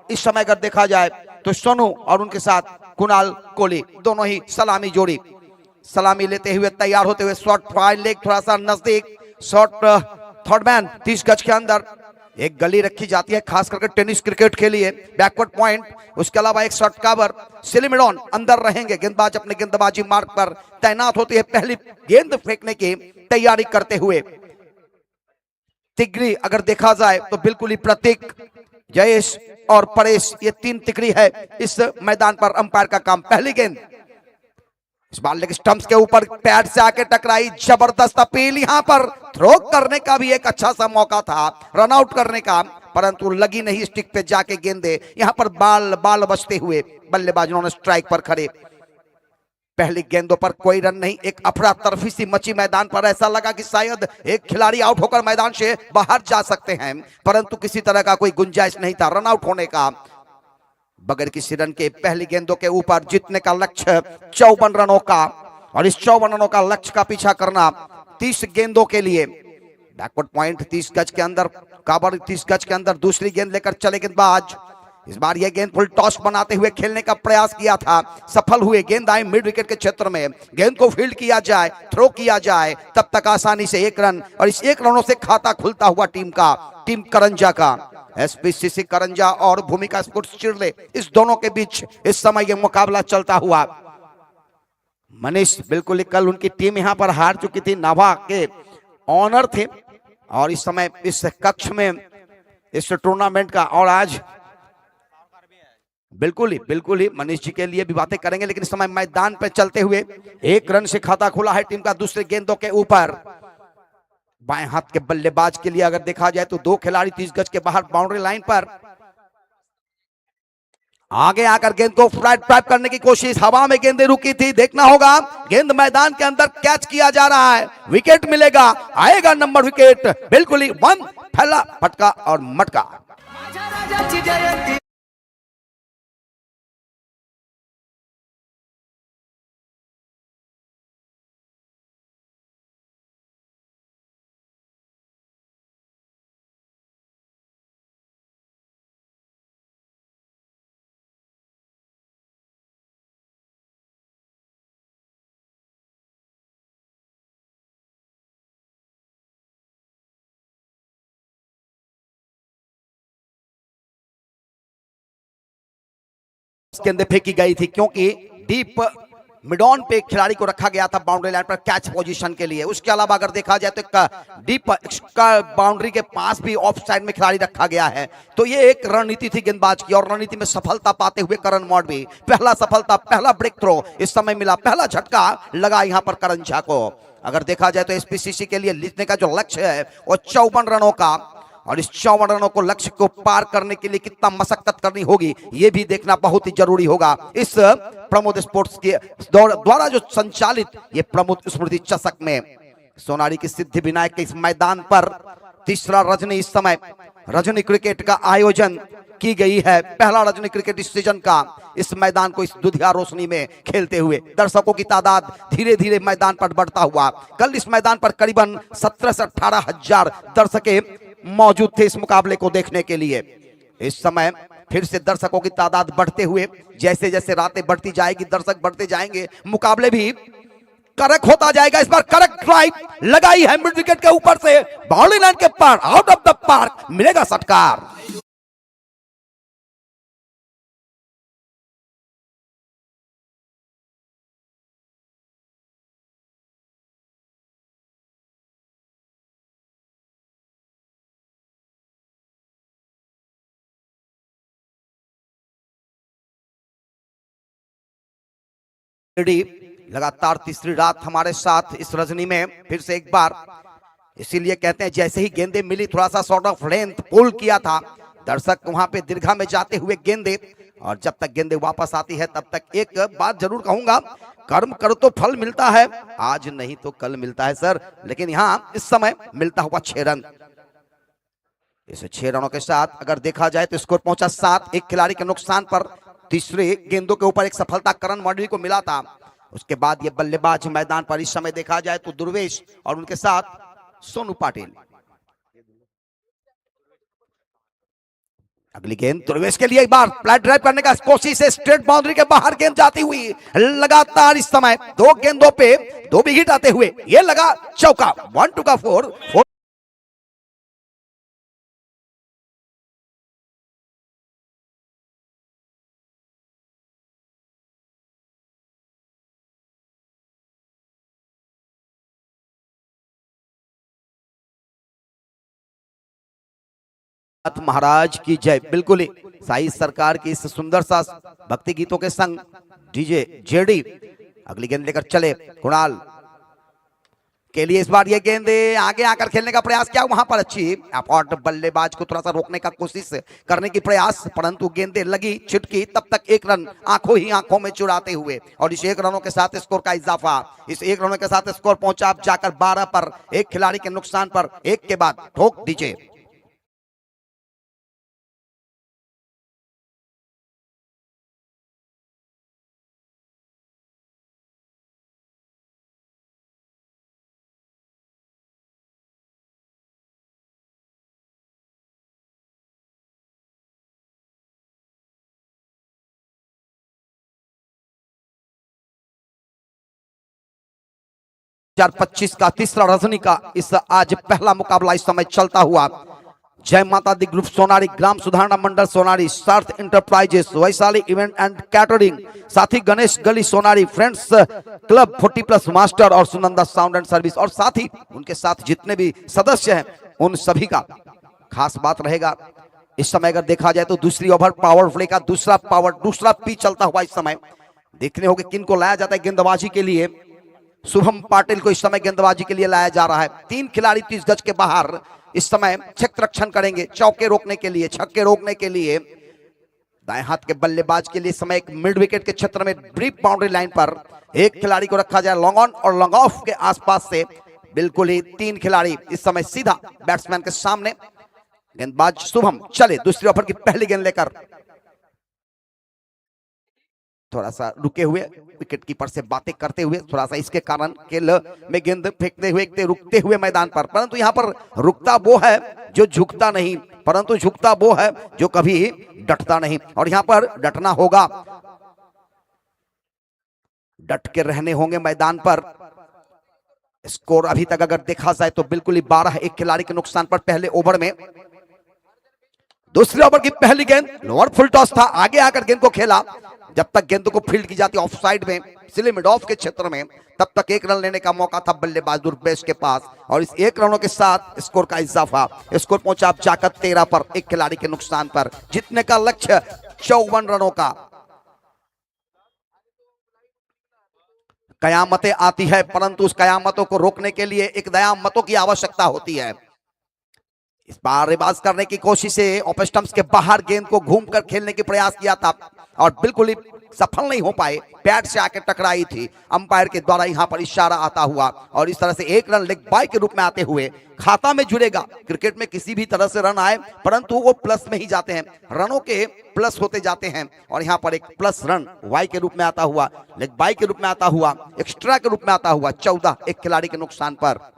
Speaker 7: इस समय अगर देखा जाए तो सोनू और उनके साथ कुणाल कोहली, दोनों ही सलामी जोड़ी सलामी लेते हुए तैयार होते हुए. शॉट फाइन लेग थोड़ा सा नजदीक, शॉट थर्ड मैन 30 गज के अंदर एक गली रखी जाती है खास करके टेनिस क्रिकेट के लिए, बैकवर्ड पॉइंट. उसके अलावा एक शॉट कवर, सिलिमिडॉन अंदर रहेंगे. गेंदबाज अपने गेंदबाजी मार्ग पर तैनात होती है, पहली गेंद फेंकने की तैयारी करते हुए. तिगड़ी अगर देखा जाए तो बिल्कुल ही प्रतीक, जयेश और परेश, ये 3 तिगड़ी है इस मैदान पर. अंपायर का काम. पहली गेंद इस बार लेग स्टंप्स के ऊपर पैड से आके टकराई, जबरदस्त अपील. यहां पर थ्रो करने का भी एक अच्छा सा मौका था, रन आउट करने का, परंतु लगी नहीं स्टिक पे जाके गेंदे. यहां पर बाल बचते हुए बल्लेबाजों ने स्ट्राइक पर खड़े. पहली गेंदों पर कोई रन नहीं, एक अफरा तफरी सी मची मैदान पर. ऐसा लगा कि शायद एक खिलाड़ी आउट होकर मैदान से बाहर जा सकते हैं, परंतु किसी तरह का कोई गुंजाइश नहीं था रन आउट होने का. बगैर किसी रन के पहली गेंदों के ऊपर जीतने का लक्ष्य 54 रनों का, और इस 54 रनों का लक्ष्य का पीछा करना 30 गेंदों के लिए. बैकवर्ड पॉइंट 30 गज के अंदर, काबर 30 गज के अंदर. दूसरी गेंद लेकर चले गेंदबाज. इस बार यह गेंद फुल टॉस बनाते हुए खेलने का प्रयास किया था, सफल हुए. गेंद आई मिड विकेट के क्षेत्र में, गेंद को फील्ड किया जाए, थ्रो किया जाए, तब तक आसानी से 1 रन, और इस 1 रनों से खाता खुलता हुआ टीम करंजा का. SPCC करंजा और भूमिका स्पोर्ट्स चिरले, इस दोनों के बीच इस समय यह मुकाबला चलता हुआ. मनीष, बिल्कुल ही कल उनकी टीम यहां पर हार चुकी थी, नाभा के ऑनर थे, और इस समय इस कक्ष में इस टूर्नामेंट का, और आज बिल्कुल ही मनीष जी के लिए भी बातें करेंगे. लेकिन इस समय मैदान पर चलते हुए 1 रन से खाता खुला है टीम का. दूसरे गेंदों के ऊपर बाएं हाथ के बल्लेबाज के लिए अगर देखा जाए तो 2 खिलाड़ी 30 गज के बाहर बाउंड्री लाइन पर. आगे आकर गेंद को फ्लैट ट्रैप करने की कोशिश, हवा में गेंदें रुकी थी, देखना होगा। गेंद मैदान के अंदर कैच किया जा रहा है, विकेट मिलेगा, आएगा नंबर विकेट, बिल्कुल ही वन, फैला फटका और मटका। गेंदें फेंकी गई थी क्योंकि डीप मिडॉन पे खिलाड़ी को रखा गया था बाउंड्री लाइन पर कैच पोजीशन के लिए। उसके अलावा अगर देखा जाए तो डीप बाउंड्री के पास भी ऑफ साइड में खिलाड़ी रखा गया है। तो ये एक रणनीति थी गेंदबाज की, और रणनीति में सफलता पाते हुए करण मौडवी, पहला सफलता, पहला ब्रेक थ्रो इस समय मिला, पहला झटका लगा यहां पर करण झा को। अगर देखा जाए तो एसपीसीसी के लिए लिखने का जो लक्ष्य है वो 54 रनों का, और इस 54 रनों को लक्ष्य को पार करने के लिए कितना मशक्कत करनी होगी ये भी देखना बहुत ही जरूरी होगा। इस प्रमोद स्पोर्ट्स के द्वारा जो संचालित ये प्रमोद स्मृति चषक में सोनारी की सिद्धि विनायक के इस मैदान पर तीसरा रजनी, इस समय रजनी क्रिकेट का आयोजन की गई है। पहला रजनी क्रिकेट इस सीजन का इस मैदान को इस दुधिया रोशनी में खेलते हुए दर्शकों की तादाद धीरे धीरे मैदान पर बढ़ता हुआ। कल इस मैदान पर करीबन 17 से 18 हजार दर्शक मौजूद थे इस मुकाबले को देखने के लिए। इस समय फिर से दर्शकों की तादाद बढ़ते हुए, जैसे जैसे रातें बढ़ती जाएगी दर्शक बढ़ते जाएंगे, मुकाबले भी करक होता जाएगा। इस बार करक ड्राइव लगाई है मिड विकेट के ऊपर से, बाउंड्री लाइन के पार, आउट ऑफ द पार्क, मिलेगा षटकार। लगातार तीसरी रात हमारे साथ इस रजनी में फिर से एक बार, इसीलिए कहते हैं जैसे ही गेंदे मिली थोड़ा सा शॉर्ट ऑफ लेंथ पुल किया था, दर्शक वहां पे दीर्घा में जाते हुए गेंदे, और जब तक गेंदे वापस आती है तब तक एक बात जरूर कहूंगा, कर्म करो तो फल मिलता है, आज नहीं तो कल मिलता है सर। लेकिन यहाँ इस समय मिलता हुआ 6 रन, इस 6 रनों के साथ अगर देखा जाए तो स्कोर पहुंचा 7। एक खिलाड़ी के नुकसान पर तीसरे गेंदों के ऊपर एक सफलता करण मौडवी को मिला था। उसके बाद ये बल्लेबाज मैदान पर इस समय देखा जाए तो दुर्वेश और उनके साथ सोनू पाटिल। अगली गेंद दुर्वेश के लिए, एक बार फ्लैट ड्राइव करने का कोशिश है, स्ट्रेट बाउंड्री के बाहर गेंद जाती हुई। लगातार इस समय 2 गेंदों पे 2 विकेट आते हुए ये लगा चौका, 1-2 का 4। महाराज की जय, बिल्कुल ही साई सरकार की इस सुंदर सा भक्ति गीतों के संग डीजे जेडी अगली गेंद लेकर चले कुणाल के लिए। इस बार ये गेंदे आगे आकर खेलने का प्रयास किया, वहां पर अच्छी अपॉट बल्लेबाज को थोड़ा सा रोकने का कोशिश करने की प्रयास, परंतु गेंदे लगी छिटकी, तब तक 1 रन आंखों ही आंखों में चुराते हुए, और इस 1 रनों के साथ स्कोर का इजाफा, इस 1 रनों के साथ स्कोर पहुंचा अब जाकर 12 पर। एक खिलाड़ी के नुकसान पर एक के बाद ठोक दीजिए। हजार 25 का तीसरा रजनी का इस आज पहला मुकाबला इस समय चलता हुआ। जय माता दी ग्रुप सोनारी, ग्राम सुधारणा मंडल सोनारी, सार्थ enterprises, Vaishali event end catering, साथ ही गणेश गली सोनारी, फ्रेंड्स क्लब 40+ मास्टर और सुनंदा साउंड एंड सर्विस, और साथ ही उनके साथ जितने भी सदस्य हैं उन सभी का खास बात रहेगा। इस समय अगर देखा जाए तो दूसरी ओवर पावर प्ले का दूसरा पी चलता हुआ इस समय देखने होंगे किन को लाया जाता है गेंदबाजी के लिए। शुभम पाटिल को इस समय गेंदबाजी के लिए लाया जा रहा है। 3 खिलाड़ी 30 गज के बाहर इस समय क्षेत्र रक्षण करेंगे, चौके रोकने के लिए, छक्के रोकने के लिए। दाएं हाथ के बल्लेबाज के लिए इस समय एक मिड विकेट के क्षेत्र में ब्रीफ बाउंड्री लाइन पर एक खिलाड़ी को रखा जाए लॉन्ग ऑन और लॉन्ग ऑफ के आसपास से। बिल्कुल ही 3 खिलाड़ी इस समय सीधा बैट्समैन के सामने। गेंदबाज शुभम चले दूसरी ओवर की पहली गेंद लेकर, थोड़ा सा रुके हुए, विकेट कीपर से बातें करते हुए, थोड़ा सा इसके कारण खेल में गेंद फेंकते हुए रुकते हुए मैदान पर। परंतु यहां पर रुकता वो है जो झुकता नहीं, परंतु झुकता वो है जो कभी डटता नहीं। और यहां पर डटना होगा, डट के रहने होंगे मैदान पर। स्कोर अभी तक अगर देखा जाए तो बिल्कुल ही 12 एक खिलाड़ी के नुकसान पर पहले ओवर में। दूसरे ओवर की पहली गेंद लोअर फुल टॉस था, आगे आकर गेंद को खेला। जब तक गेंद को फील्ड की जाती ऑफ साइड में, सिले मिड ऑफ के क्षेत्र में, तब तक 1 रन लेने का मौका था बल्लेबाज दुर्गेश के पास। और इस 1 रनों के साथ स्कोर का इजाफा, स्कोर पहुंचा अब जाकर 13 पर एक खिलाड़ी के नुकसान पर। जीतने का लक्ष्य 54 रनों का। कयामतें आती है, परंतु उस कयामतों को रोकने के लिए एक दयामतों की आवश्यकता होती है। इस बार रिबाज करने की कोशिश से ऑफ स्टंप्स के बाहर गेंद को घूमकर खेलने की प्रयास किया था और बिल्कुल ही सफल नहीं हो पाए, पैड से आकर टकराई थी। अंपायर के द्वारा यहां पर इशारा आता हुआ और इस तरह से 1 रन लेग बाय के रूप में आते हुए खाता में जुड़ेगा। क्रिकेट में किसी भी तरह से रन आए परंतु वो प्लस में ही जाते हैं, रनों के प्लस होते जाते हैं। और यहां पर एक प्लस रन वाई के रूप में आता हुआ, लेग बाय के रूप में आता हुआ, एक्स्ट्रा के रूप में आता हुआ 14 एक खिलाड़ी के नुकसान पर।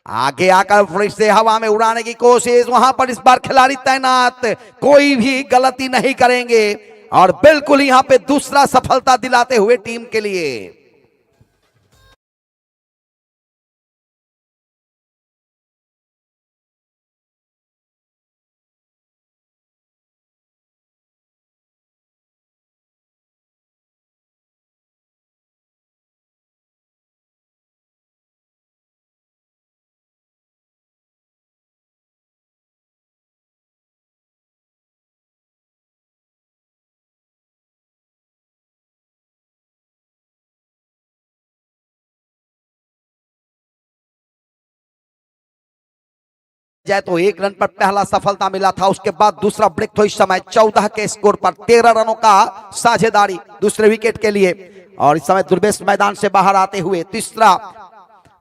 Speaker 7: आगे आकर फिर से हवा में उड़ाने की कोशिश, वहां पर इस बार खिलाड़ी तैनात, कोई भी गलती नहीं करेंगे और बिल्कुल यहां पे दूसरा सफलता दिलाते हुए टीम के लिए। जाए तो 1 रन पर पहला सफलता मिला था, उसके बाद दूसरा ब्रेक तो इस समय 14 के स्कोर पर 13 रनों का साझेदारी दूसरे विकेट के लिए। और इस समय दुर्गेश मैदान से बाहर आते हुए तीसरा,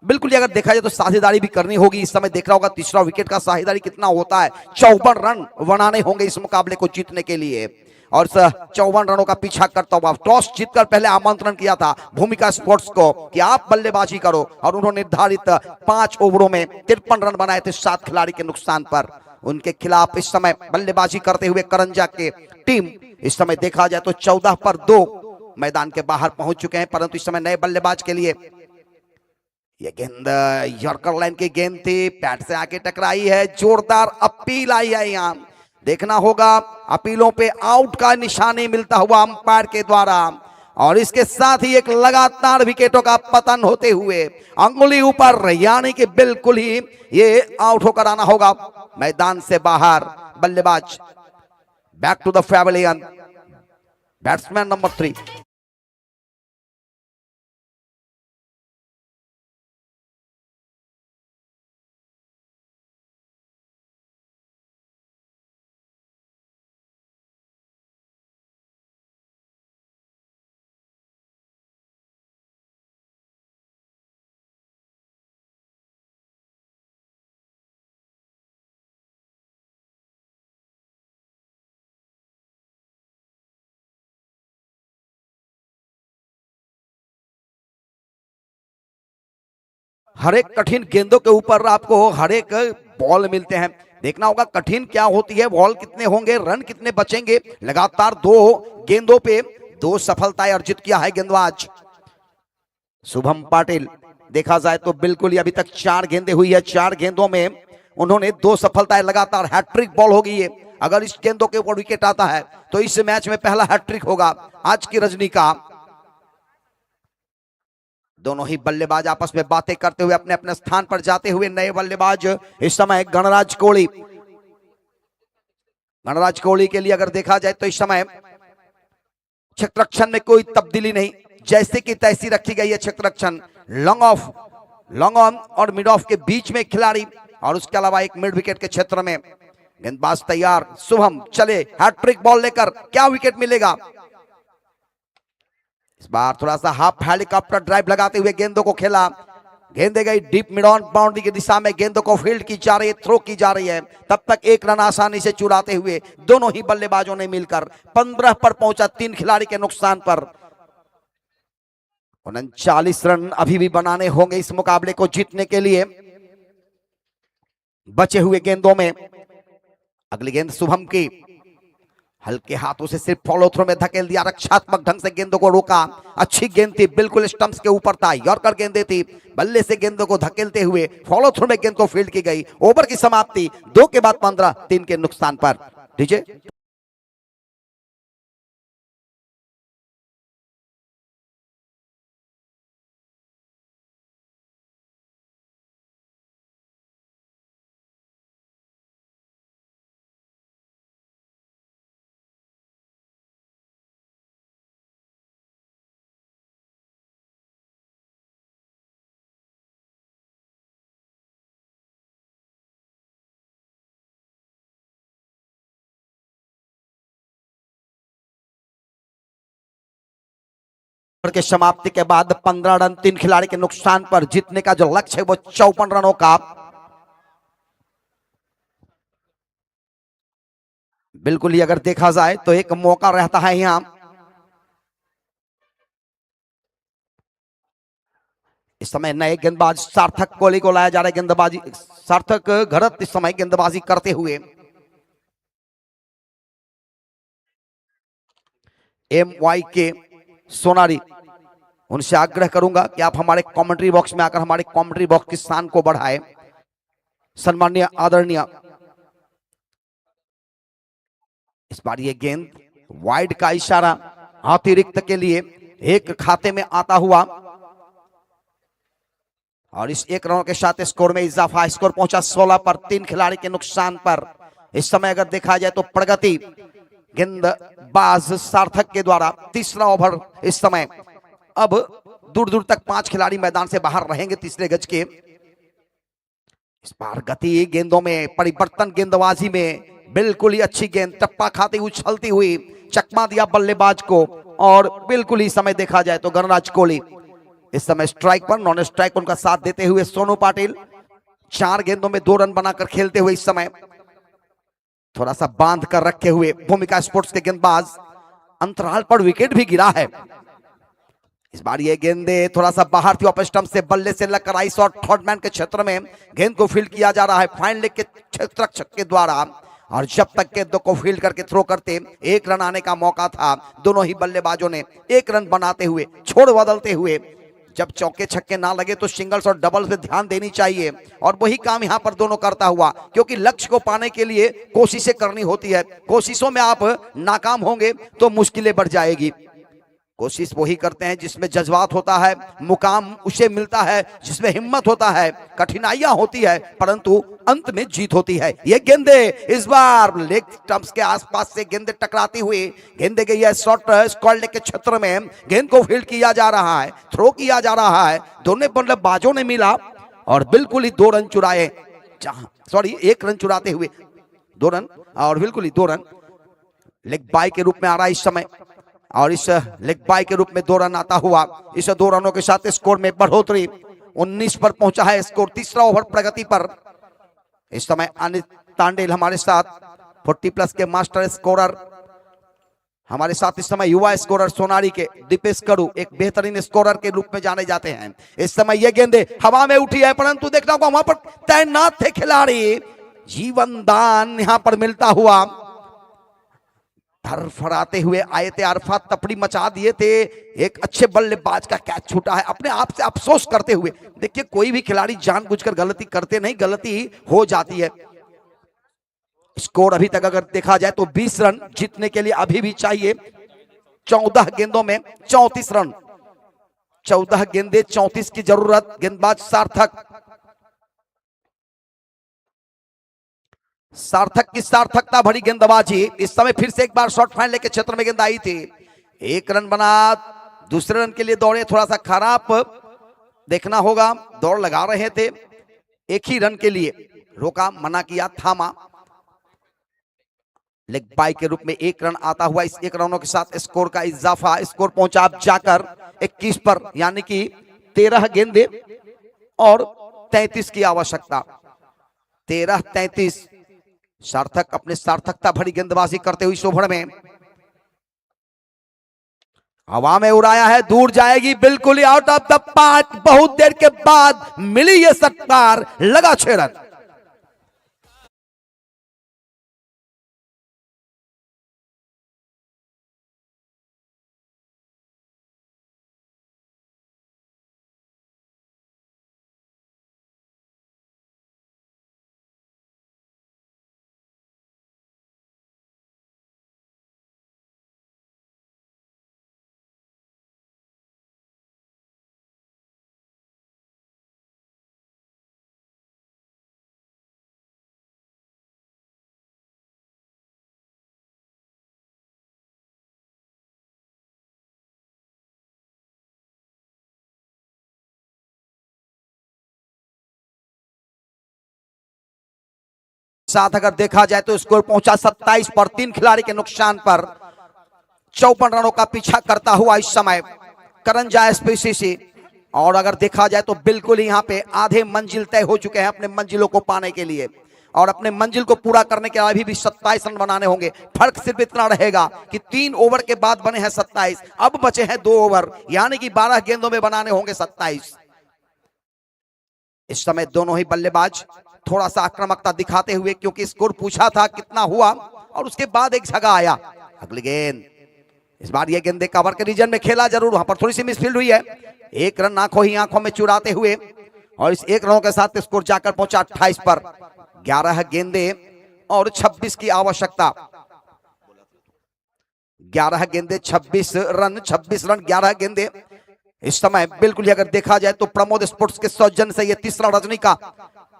Speaker 7: बिल्कुल अगर देखा जाए तो साझेदारी भी करनी होगी। इस समय देख रहा होगा तीसरा विकेट का साझेदारी कितना होता है, 54 रन बनाने होंगे इस मुकाबले को जीतने के लिए। और 54 रनों का पीछा करता हुआ टॉस जीतकर पहले आमंत्रण किया था भूमिका स्पोर्ट्स को कि आप बल्लेबाजी करो और उन्होंने निर्धारित 5 ओवरों में 53 रन बनाए थे 7 खिलाड़ी के नुकसान पर। उनके खिलाफ इस समय बल्लेबाजी करते हुए करंजा के टीम इस समय देखा जाए तो 14 पर 2 मैदान के बाहर पहुंच चुके हैं। परंतु इस समय नए बल्लेबाज के लिए ये गेंद यॉर्कर लाइन की गेंद थी, पैड से आके टकराई है, जोरदार अपील आई है। यहां देखना होगा अपीलों पे आउट का निशानी मिलता हुआ अंपायर के द्वारा और इसके साथ ही एक लगातार विकेटों का पतन होते हुए अंगुली ऊपर, यानी कि बिल्कुल ही ये आउट होकर आना होगा मैदान से बाहर। बल्लेबाज back to the pavilion, batsman number 3। हर एक कठिन गेंदों के ऊपर आपको हर एक बॉल मिलते हैं। देखना होगा कठिन क्या होती है, बॉल कितने होंगे, रन कितने बचेंगे। लगातार 2 गेंदों पे 2 सफलताएं अर्जित किया है गेंदबाज शुभम पाटिल। देखा जाए तो बिल्कुल ही अभी तक 4 गेंदें हुई है, 4 गेंदों में उन्होंने 2 सफलताएं, लगातार हैट्रिक बॉल होगी ये। अगर इस गेंदों के ऊपर विकेट आता है तो इस मैच में पहला हैट्रिक होगा आज की रजनी का। दोनों ही बल्लेबाज आपस में बातें करते हुए अपने अपने स्थान पर जाते हुए नए बल्लेबाज इस समय गणराज कोहली। गणराज कोहली के लिए अगर देखा जाए तो इस समय क्षेत्ररक्षण में कोई तब्दीली नहीं, जैसे कि तैसी रखी गई है क्षेत्ररक्षण। लॉन्ग ऑफ, लॉन्ग ऑन और मिड ऑफ के बीच में खिलाड़ी और उसके अलावा एक मिड विकेट के क्षेत्र में गेंदबाज तैयार, शुभम चले हैट्रिक बॉल लेकर, क्या विकेट मिलेगा? इस बार थोड़ा सा हाफ हेलीकॉप्टर ड्राइव लगाते हुए गेंदों को खेला, गेंदे गई डीप मिड ऑन बाउंड्री की दिशा में, गेंदों को फील्ड की जा रही है, थ्रो की जा रही है। तब तक एक रन आसानी से चुराते हुए दोनों ही बल्लेबाजों ने मिलकर 15 पर पहुंचा, 3 खिलाड़ी के नुकसान पर। 39 रन अभी भी बनाने होंगे इस मुकाबले को जीतने के लिए। बचे हुए गेंदों में अगली गेंद शुभम की, हल्के हाथों से सिर्फ फॉलो थ्रो में धकेल दिया, रक्षात्मक ढंग से गेंदों को रोका। अच्छी गेंद थी, बिल्कुल स्टंप्स के ऊपर था, यॉर्कर गेंदें थी, बल्ले से गेंदों को धकेलते हुए फॉलो थ्रो में गेंद को फील्ड की गई। ओवर की समाप्ति 2 के बाद 15, 3 के नुकसान पर। डीजे के समाप्ति के बाद 15 रन 3 खिलाड़ी के नुकसान पर जीतने का जो लक्ष्य है वो 54 रनों का। बिल्कुल ही अगर देखा जाए तो एक मौका रहता है यहां। इस समय नए गेंदबाज सार्थक कोहली को लाया जा रहा है, गेंदबाजी सार्थक घरत इस समय गेंदबाजी करते हुए। MYK सोनारी, उनसे आग्रह करूंगा कि आप हमारे कमेंट्री बॉक्स में आकर हमारे कमेंट्री बॉक्स की शान को बढ़ाएं। सम्माननीय आदरणीय, इस बार ये गेंद वाइड का इशारा अतिरिक्त के लिए एक खाते में आता हुआ, और इस 1 रन के साथ स्कोर में इजाफा। स्कोर पहुंचा 16 पर, 3 खिलाड़ी के नुकसान पर। इस समय अगर देखा जाए तो प्रगति गेंदबाज सार्थक के द्वारा तीसरा ओवर इस समय, अब दूर दूर तक 5 खिलाड़ी मैदान से बाहर रहेंगे तीसरे गज के। इस बार गति गेंदों में परिवर्तन, गेंदबाजी में बिल्कुल ही अच्छी गेंद, टप्पा खाती उछलती हुई चकमा दिया बल्लेबाज को। और बिल्कुल ही समय देखा जाए तो गणराज कोहली इस समय स्ट्राइक पर, नॉन स्ट्राइक उनका साथ देते हुए सोनू पाटिल 4 गेंदों में 2 रन बनाकर खेलते हुए इस समय थोड़ा सा बांध कर रखे हुए भूमिका स्पोर्ट्स के गेंदबाज। अंतराल पर विकेट भी गिरा है। इस बार ये गेंदे थोड़ा सा बाहर थी, ऑफ स्टंप से बल्ले से लगकर आई शॉट, थर्ड मैन के क्षेत्र में गेंद को फील्ड किया जा रहा है फाइन लेग के क्षेत्ररक्षक के द्वारा। और जब तक गेंद को फील्ड करके थ्रो करते 1 रन आने का मौका था, दोनों ही बल्लेबाजों ने 1 रन बनाते हुए, छोड़ बदलते हुए, जब चौके छक्के ना लगे तो सिंगल्स और डबल्स पे ध्यान देनी चाहिए। और वही काम यहां पर दोनों करता हुआ, क्योंकि लक्ष्य को पाने के लिए कोशिशें करनी होती है। कोशिशों में आप नाकाम होंगे तो मुश्किलें बढ़ जाएगी। कोशिश वही करते हैं जिसमें जज्बात होता है, मुकाम उसे मिलता है जिसमें हिम्मत होता है। कठिनाइयां होती है परंतु अंत में जीत होती है। ये गेंदे इस बार लेग स्टंप्स के आसपास से गेंदे टकराती हुई, गेंदे गई है शॉर्ट स्क्वायर लेग के क्षेत्र में, गेंद को फील्ड किया जा रहा है, थ्रो किया जा रहा है। दोनों बल्लेबाजों ने मिला और बिल्कुल ही 2 रन चुराए, 1 रन चुराते हुए 2 रन, और बिल्कुल ही 2 रन लेग बाय के रूप में आ रहा है इस समय। और इस लेग बाय के रूप में 2 रन आता हुआ, इस 2 रनों के साथ स्कोर में बढ़ोतरी 19 पर पहुंचा है स्कोर। तीसरा ओवर प्रगति पर इस समय अनित तांडेल हमारे साथ 40+ के मास्टर स्कोरर, हमारे साथ इस समय युवा स्कोरर सोनारी के दीपेश कड़ू एक बेहतरीन स्कोरर के रूप में जाने जाते हैं। इस समय ये गेंदे हवा में उठी है परंतु देखना होगा वहां पर तैनात थे खिलाड़ी, जीवन दान यहां पर मिलता हुआ, फड़फड़ाते हुए आए थे, अरफात तफड़ी मचा दिए थे। एक अच्छे बल्लेबाज का कैच छूटा है, अपने आप से अफसोस करते हुए। देखिए कोई भी खिलाड़ी जानबूझकर गलती करते नहीं, गलती हो जाती है। स्कोर अभी तक अगर देखा जाए तो 20 रन जीतने के लिए अभी भी चाहिए। 14 गेंदों में 34 रन, 14 गेंदे 34 की जरूरत। गेंदबाज सार्थक की सार्थकता भरी गेंदबाजी। इस समय फिर से एक बार शॉर्ट फाइन लेग के क्षेत्र में गेंद आई थी, 1 रन बना। दूसरे रन के लिए दौड़े, थोड़ा सा खराब देखना होगा, दौड़ लगा रहे थे, 1 ही रन के लिए रोका, मना किया, थामा। लेग बाई के रूप में 1 रन आता हुआ, इस 1 रनों के साथ स्कोर का इजाफा, स्कोर पहुंचा अब जाकर 21 पर, यानी कि 13 गेंदे और 33 की आवश्यकता। 13-33 सार्थक अपने सार्थकता भरी गेंदबाजी करते हुए इस ओवर में हवा में उड़ाया है, दूर जाएगी, बिल्कुल ही आउट ऑफ द पार्क। बहुत देर के बाद मिली ये सत्कार, लगा 6 रन। साथ अगर देखा जाए तो स्कोर पहुंचा 27 पर, 3 खिलाड़ी के नुकसान पर 54 रनों का पीछा करता हुआ इस समय करंजा एसपीसीसी। और अगर देखा जाए तो बिल्कुल ही यहाँ पे आधे मंजिल तय हो चुके हैं अपने मंजिलों को पाने के लिए, और अपने मंजिल को पूरा करने के लिए अभी भी 27 रन बनाने होंगे। फर्क सिर्फ इतना रहेगा कि 3 ओवर के बाद बने हैं 27, अब बचे हैं 2 ओवर, यानी कि 12 गेंदों में बनाने होंगे 27। इस समय दोनों ही बल्लेबाज थोड़ा सा आक्रामकता दिखाते हुए, क्योंकि स्कोर पूछा था कितना हुआ और उसके बाद एक जगह आया। अगली गेंद, इस बार ये गेंदे कवर के रीजन में खेला जरूर, वहां पर थोड़ी सी मिसफील्ड हुई है। 1 रन आंखों ही आंखों में चुराते हुए, और इस 1 रनों के साथ स्कोर जाकर पहुंचा 28 पर। 11 गेंदे और 26 की आवश्यकता। 11 गेंदे 26 रन, 26 रन 11 गेंदे। इस समय बिल्कुल ही अगर देखा जाए तो प्रमोद स्पोर्ट्स के सौजन्य से यह तीसरा रजनी का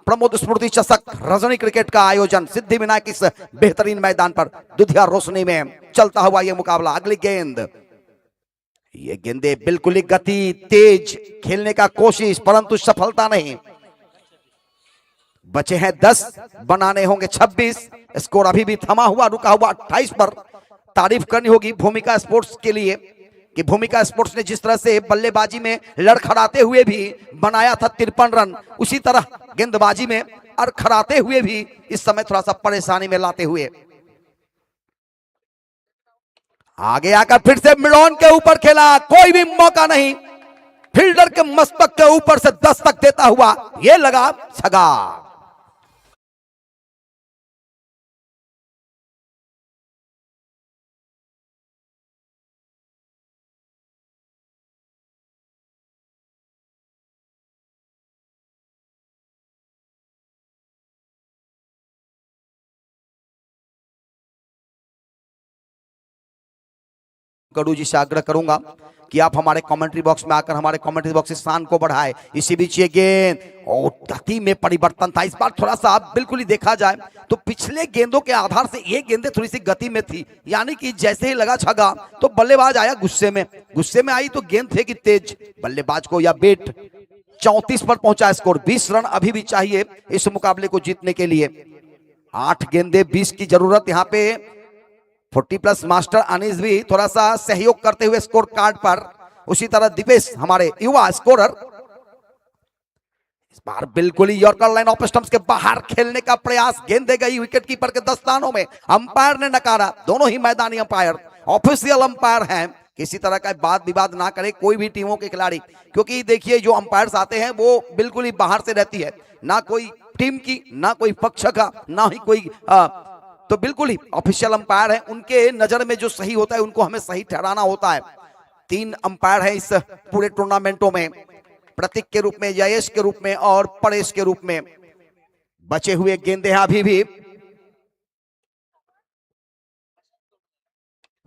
Speaker 7: प्रमोद स्मृति चषक रजनी क्रिकेट का आयोजन सिद्धि विनायक इस बेहतरीन मैदान पर दुधिया रोशनी में चलता हुआ यह मुकाबला। अगली गेंद, ये गेंदे बिल्कुल ही गति तेज खेलने का कोशिश, परंतु सफलता नहीं। बचे हैं 10, बनाने होंगे 26। स्कोर अभी भी थमा हुआ रुका हुआ 28 पर। तारीफ करनी होगी भूमिका स्पोर्ट्स के लिए कि भूमिका स्पोर्ट्स ने जिस तरह से बल्लेबाजी में लड़खड़ाते हुए भी बनाया था 53 रन, उसी तरह गेंदबाजी में अड़खड़ाते हुए भी इस समय थोड़ा सा परेशानी में लाते हुए आगे आकर फिर से मिड ऑन के ऊपर खेला, कोई भी मौका नहीं। फील्डर के मस्तक के ऊपर से दस्तक देता हुआ यह लगा छगा। गडू जी से आग्रह करूंगा कि आप हमारे कमेंट्री बॉक्स में आकर हमारे कमेंट्री बॉक्स के स्थान को बढ़ाएं। इसी बीच ये गेंद और गति में परिवर्तन था। इस बार थोड़ा सा आप बिल्कुल ही देखा जाए तो पिछले गेंदों के आधार से ये गेंदें थोड़ी सी गति में थी, यानी कि जैसे ही लगा छगा तो बल्लेबाज आया गुस्से में आई तो गेंद फेंकी तेज बल्लेबाज को, या बेट 34 पर पहुंचा। स्कोर 20 रन अभी भी चाहिए इस मुकाबले को जीतने के लिए। 8 गेंदे 20 की जरूरत। यहाँ पे 40+ मास्टर अनीस भी थोड़ा सा सहयोग करते हुए स्कोर कार्ड पर, उसी तरह दीपेश हमारे युवा स्कोरर। इस बार बिल्कुल ही यॉर्कर लाइन ऑफ स्टंप्स के बाहर खेलने का प्रयास, गेंदे गई विकेट कीपर के दस्तानों में, अंपायर ने नकारा। दोनों ही मैदानी अंपायर ऑफिशियल अंपायर हैं, किसी तरह का वाद विवाद ना करे कोई भी टीमों के खिलाड़ी, क्योंकि देखिए जो अंपायर्स आते हैं वो बिल्कुल ही बाहर से रहती है, ना कोई टीम की ना कोई पक्ष का ना ही कोई तो बिल्कुल ही ऑफिशियल अंपायर है। उनके नजर में जो सही होता है उनको हमें सही ठहराना होता है। 3 अंपायर है इस पूरे टूर्नामेंटों में, प्रतीक के रूप में, जयेश के रूप में और परेश के रूप में। बचे हुए गेंदे अभी भी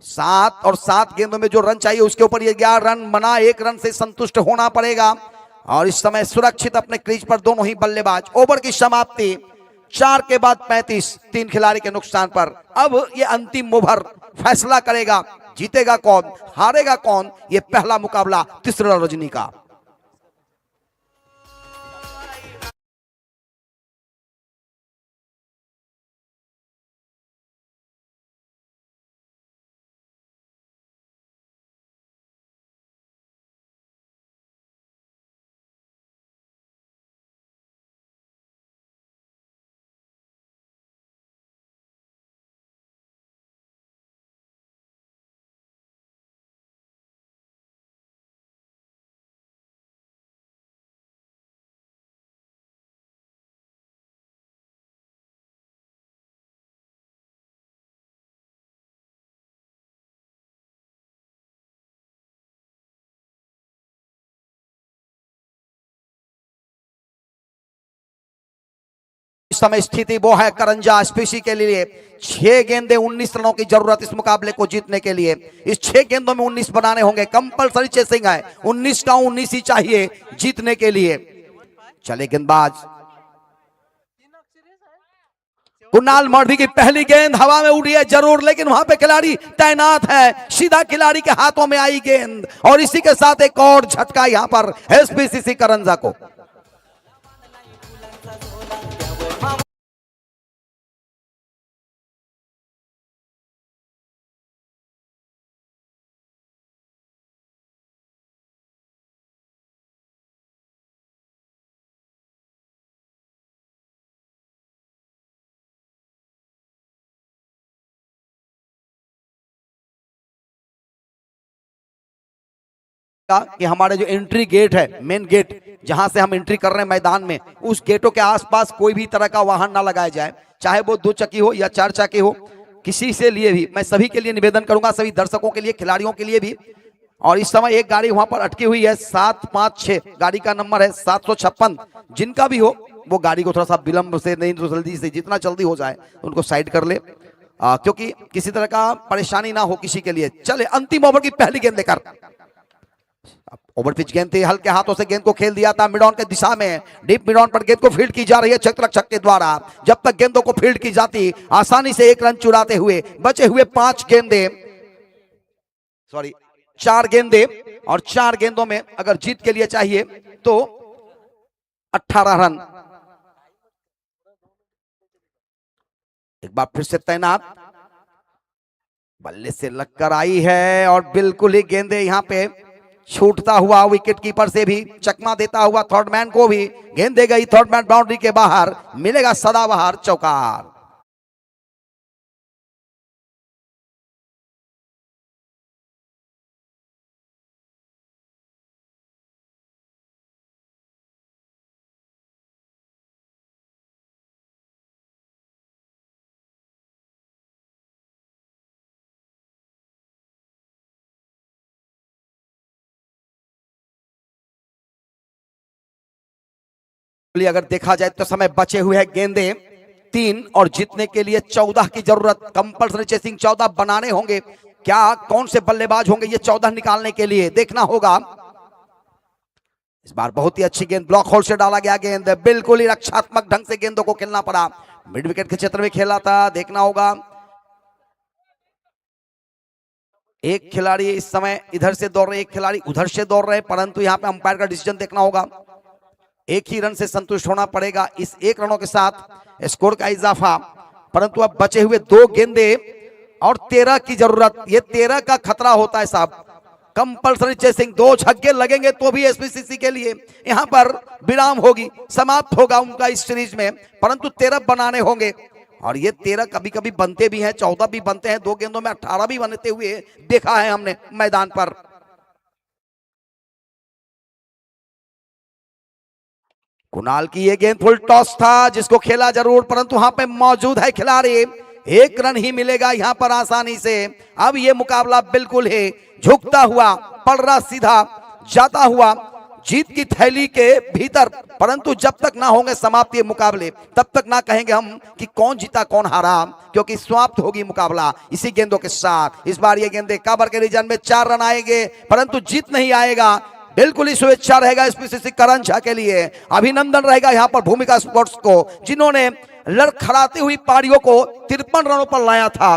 Speaker 7: 7 और 7 गेंदों में जो रन चाहिए उसके ऊपर ये 11 रन बना, 1 रन से संतुष्ट होना पड़ेगा। और इस समय सुरक्षित अपने क्रीज पर दोनों ही बल्लेबाज। ओवर की समाप्ति 4 के बाद 35, 3 खिलाड़ी के नुकसान पर। अब ये अंतिम ओवर फैसला करेगा जीतेगा कौन हारेगा कौन, ये पहला मुकाबला तीसरा रजनी का। इस समय स्थिति वो है करंजा एसपीसी के लिए 6 गेंदे 19 रनों की जरूरत इस मुकाबले को जीतने के लिए। इस 6 गेंदों में 19 बनाने होंगे, कंपलसरी चेसिंग है, 19 का 19 ही चाहिए जीतने के लिए। चले गेंदबाज कुणाल मौर्य की पहली गेंद हवा में उड़ी है जरूर, लेकिन वहां पे खिलाड़ी तैनात है, सीधा खिलाड़ी के हाथों में आई गेंद और इसी के साथ एक और झटका यहां पर एसपीसीसी करंजा को। कि हमारे जो एंट्री गेट है, मेन गेट जहां से हम एंट्री कर रहे हैं मैदान में, उस गेटों के आसपास कोई भी तरह का वाहन ना लगाया जाए, चाहे वो 2 चक्की हो या 4 चक्की हो, किसी से लिए भी मैं सभी के लिए निवेदन करूंगा, सभी दर्शकों के लिए, खिलाड़ियों के लिए भी। और इस समय एक गाड़ी वहां पर अटकी हुई है 756, गाड़ी का नंबर है 756, जिनका भी हो वो गाड़ी को थोड़ा सा विलंब से नहीं तो जल्दी से, जितना जल्दी हो जाए उनको साइड कर ले, क्योंकि किसी तरह का परेशानी ना हो किसी के लिए। चले अंतिम ओवर की पहली गेंद लेकर, ओवर पिच गेंद थी, हल्के हाथों से गेंद को खेल दिया था मिड ऑन के दिशा में, डीप मिड ऑन पर गेंद को फील्ड की जा रही है क्षेत्ररक्षक के द्वारा। जब तक गेंदों को फील्ड की जाती, आसानी से 1 रन चुराते हुए बचे हुए 4 गेंदे और 4 गेंदों में अगर जीत के लिए चाहिए तो 18 रन। एक बार फिर से तैनात, बल्ले से लगकर आई है और बिल्कुल ही गेंदे यहां पे छूटता हुआ विकेट कीपर से भी चकमा देता हुआ थर्ड मैन को भी गेंद दे गई, थर्ड मैन बाउंड्री के बाहर, मिलेगा सदाबहार चौकार। अगर देखा जाए तो समय बचे हुए हैं गेंदे 3 और जीतने के लिए 14 की जरूरत, कंपल्सरी चेसिंग 14 बनाने होंगे। क्या कौन से बल्लेबाज होंगे ये 14 निकालने के लिए, देखना होगा। इस बार बहुत ही अच्छी गेंद ब्लॉक होल से डाला गया, गेंद बिल्कुल ही रक्षात्मक ढंग से गेंदों को खेलना पड़ा, मिड विकेट के क्षेत्र में खेला था, देखना होगा। एक खिलाड़ी इस समय इधर से दौड़ रहे, एक खिलाड़ी उधर से दौड़ रहे, परंतु यहां पे अंपायर का डिसीजन देखना होगा। एक ही रन से संतुष्ट होना पड़ेगा, इस 1 रनों के साथ स्कोर का इजाफा, परंतु अब बचे हुए 2 गेंदे और 13 की जरूरत, ये 13 का खतरा होता है साहब। कंपल्सरी चेसिंग, 2 छक्के लगेंगे तो भी एसपीसीसी के लिए यहां पर विराम होगी, समाप्त होगा उनका इस सीरीज में, परंतु 13 बनाने होंगे और ये 13 कभी कभी बनते भी हैं, 14 भी बनते हैं, 2 गेंदों में 18 भी बनते हुए देखा है हमने मैदान पर। कुणाल की ये गेंद फुल टॉस था जिसको खेला जरूर, परंतु वहां पे मौजूद है खिलाड़ी, 1 रन ही मिलेगा यहां पर आसानी से। अब ये मुकाबला बिल्कुल है झुकता हुआ, पड़ रहा सीधा जाता हुआ जीत की थैली के भीतर, परंतु जब तक ना होंगे समाप्त ये मुकाबले, तब तक ना कहेंगे हम कि कौन जीता कौन हारा, क्योंकि समाप्त होगी मुकाबला इसी गेंदों के साथ। इस बार ये गेंदे कवर के रीजन में 4 रन आएंगे, परंतु जीत नहीं आएगा, बिल्कुल ही शुभेच्छा रहेगा एसपीसीसी करंजा के लिए। अभिनंदन रहेगा यहां पर भूमिका स्पोर्ट्स को, जिन्होंने लड़खड़ाती हुई पारियों को 53 रनों पर लाया था।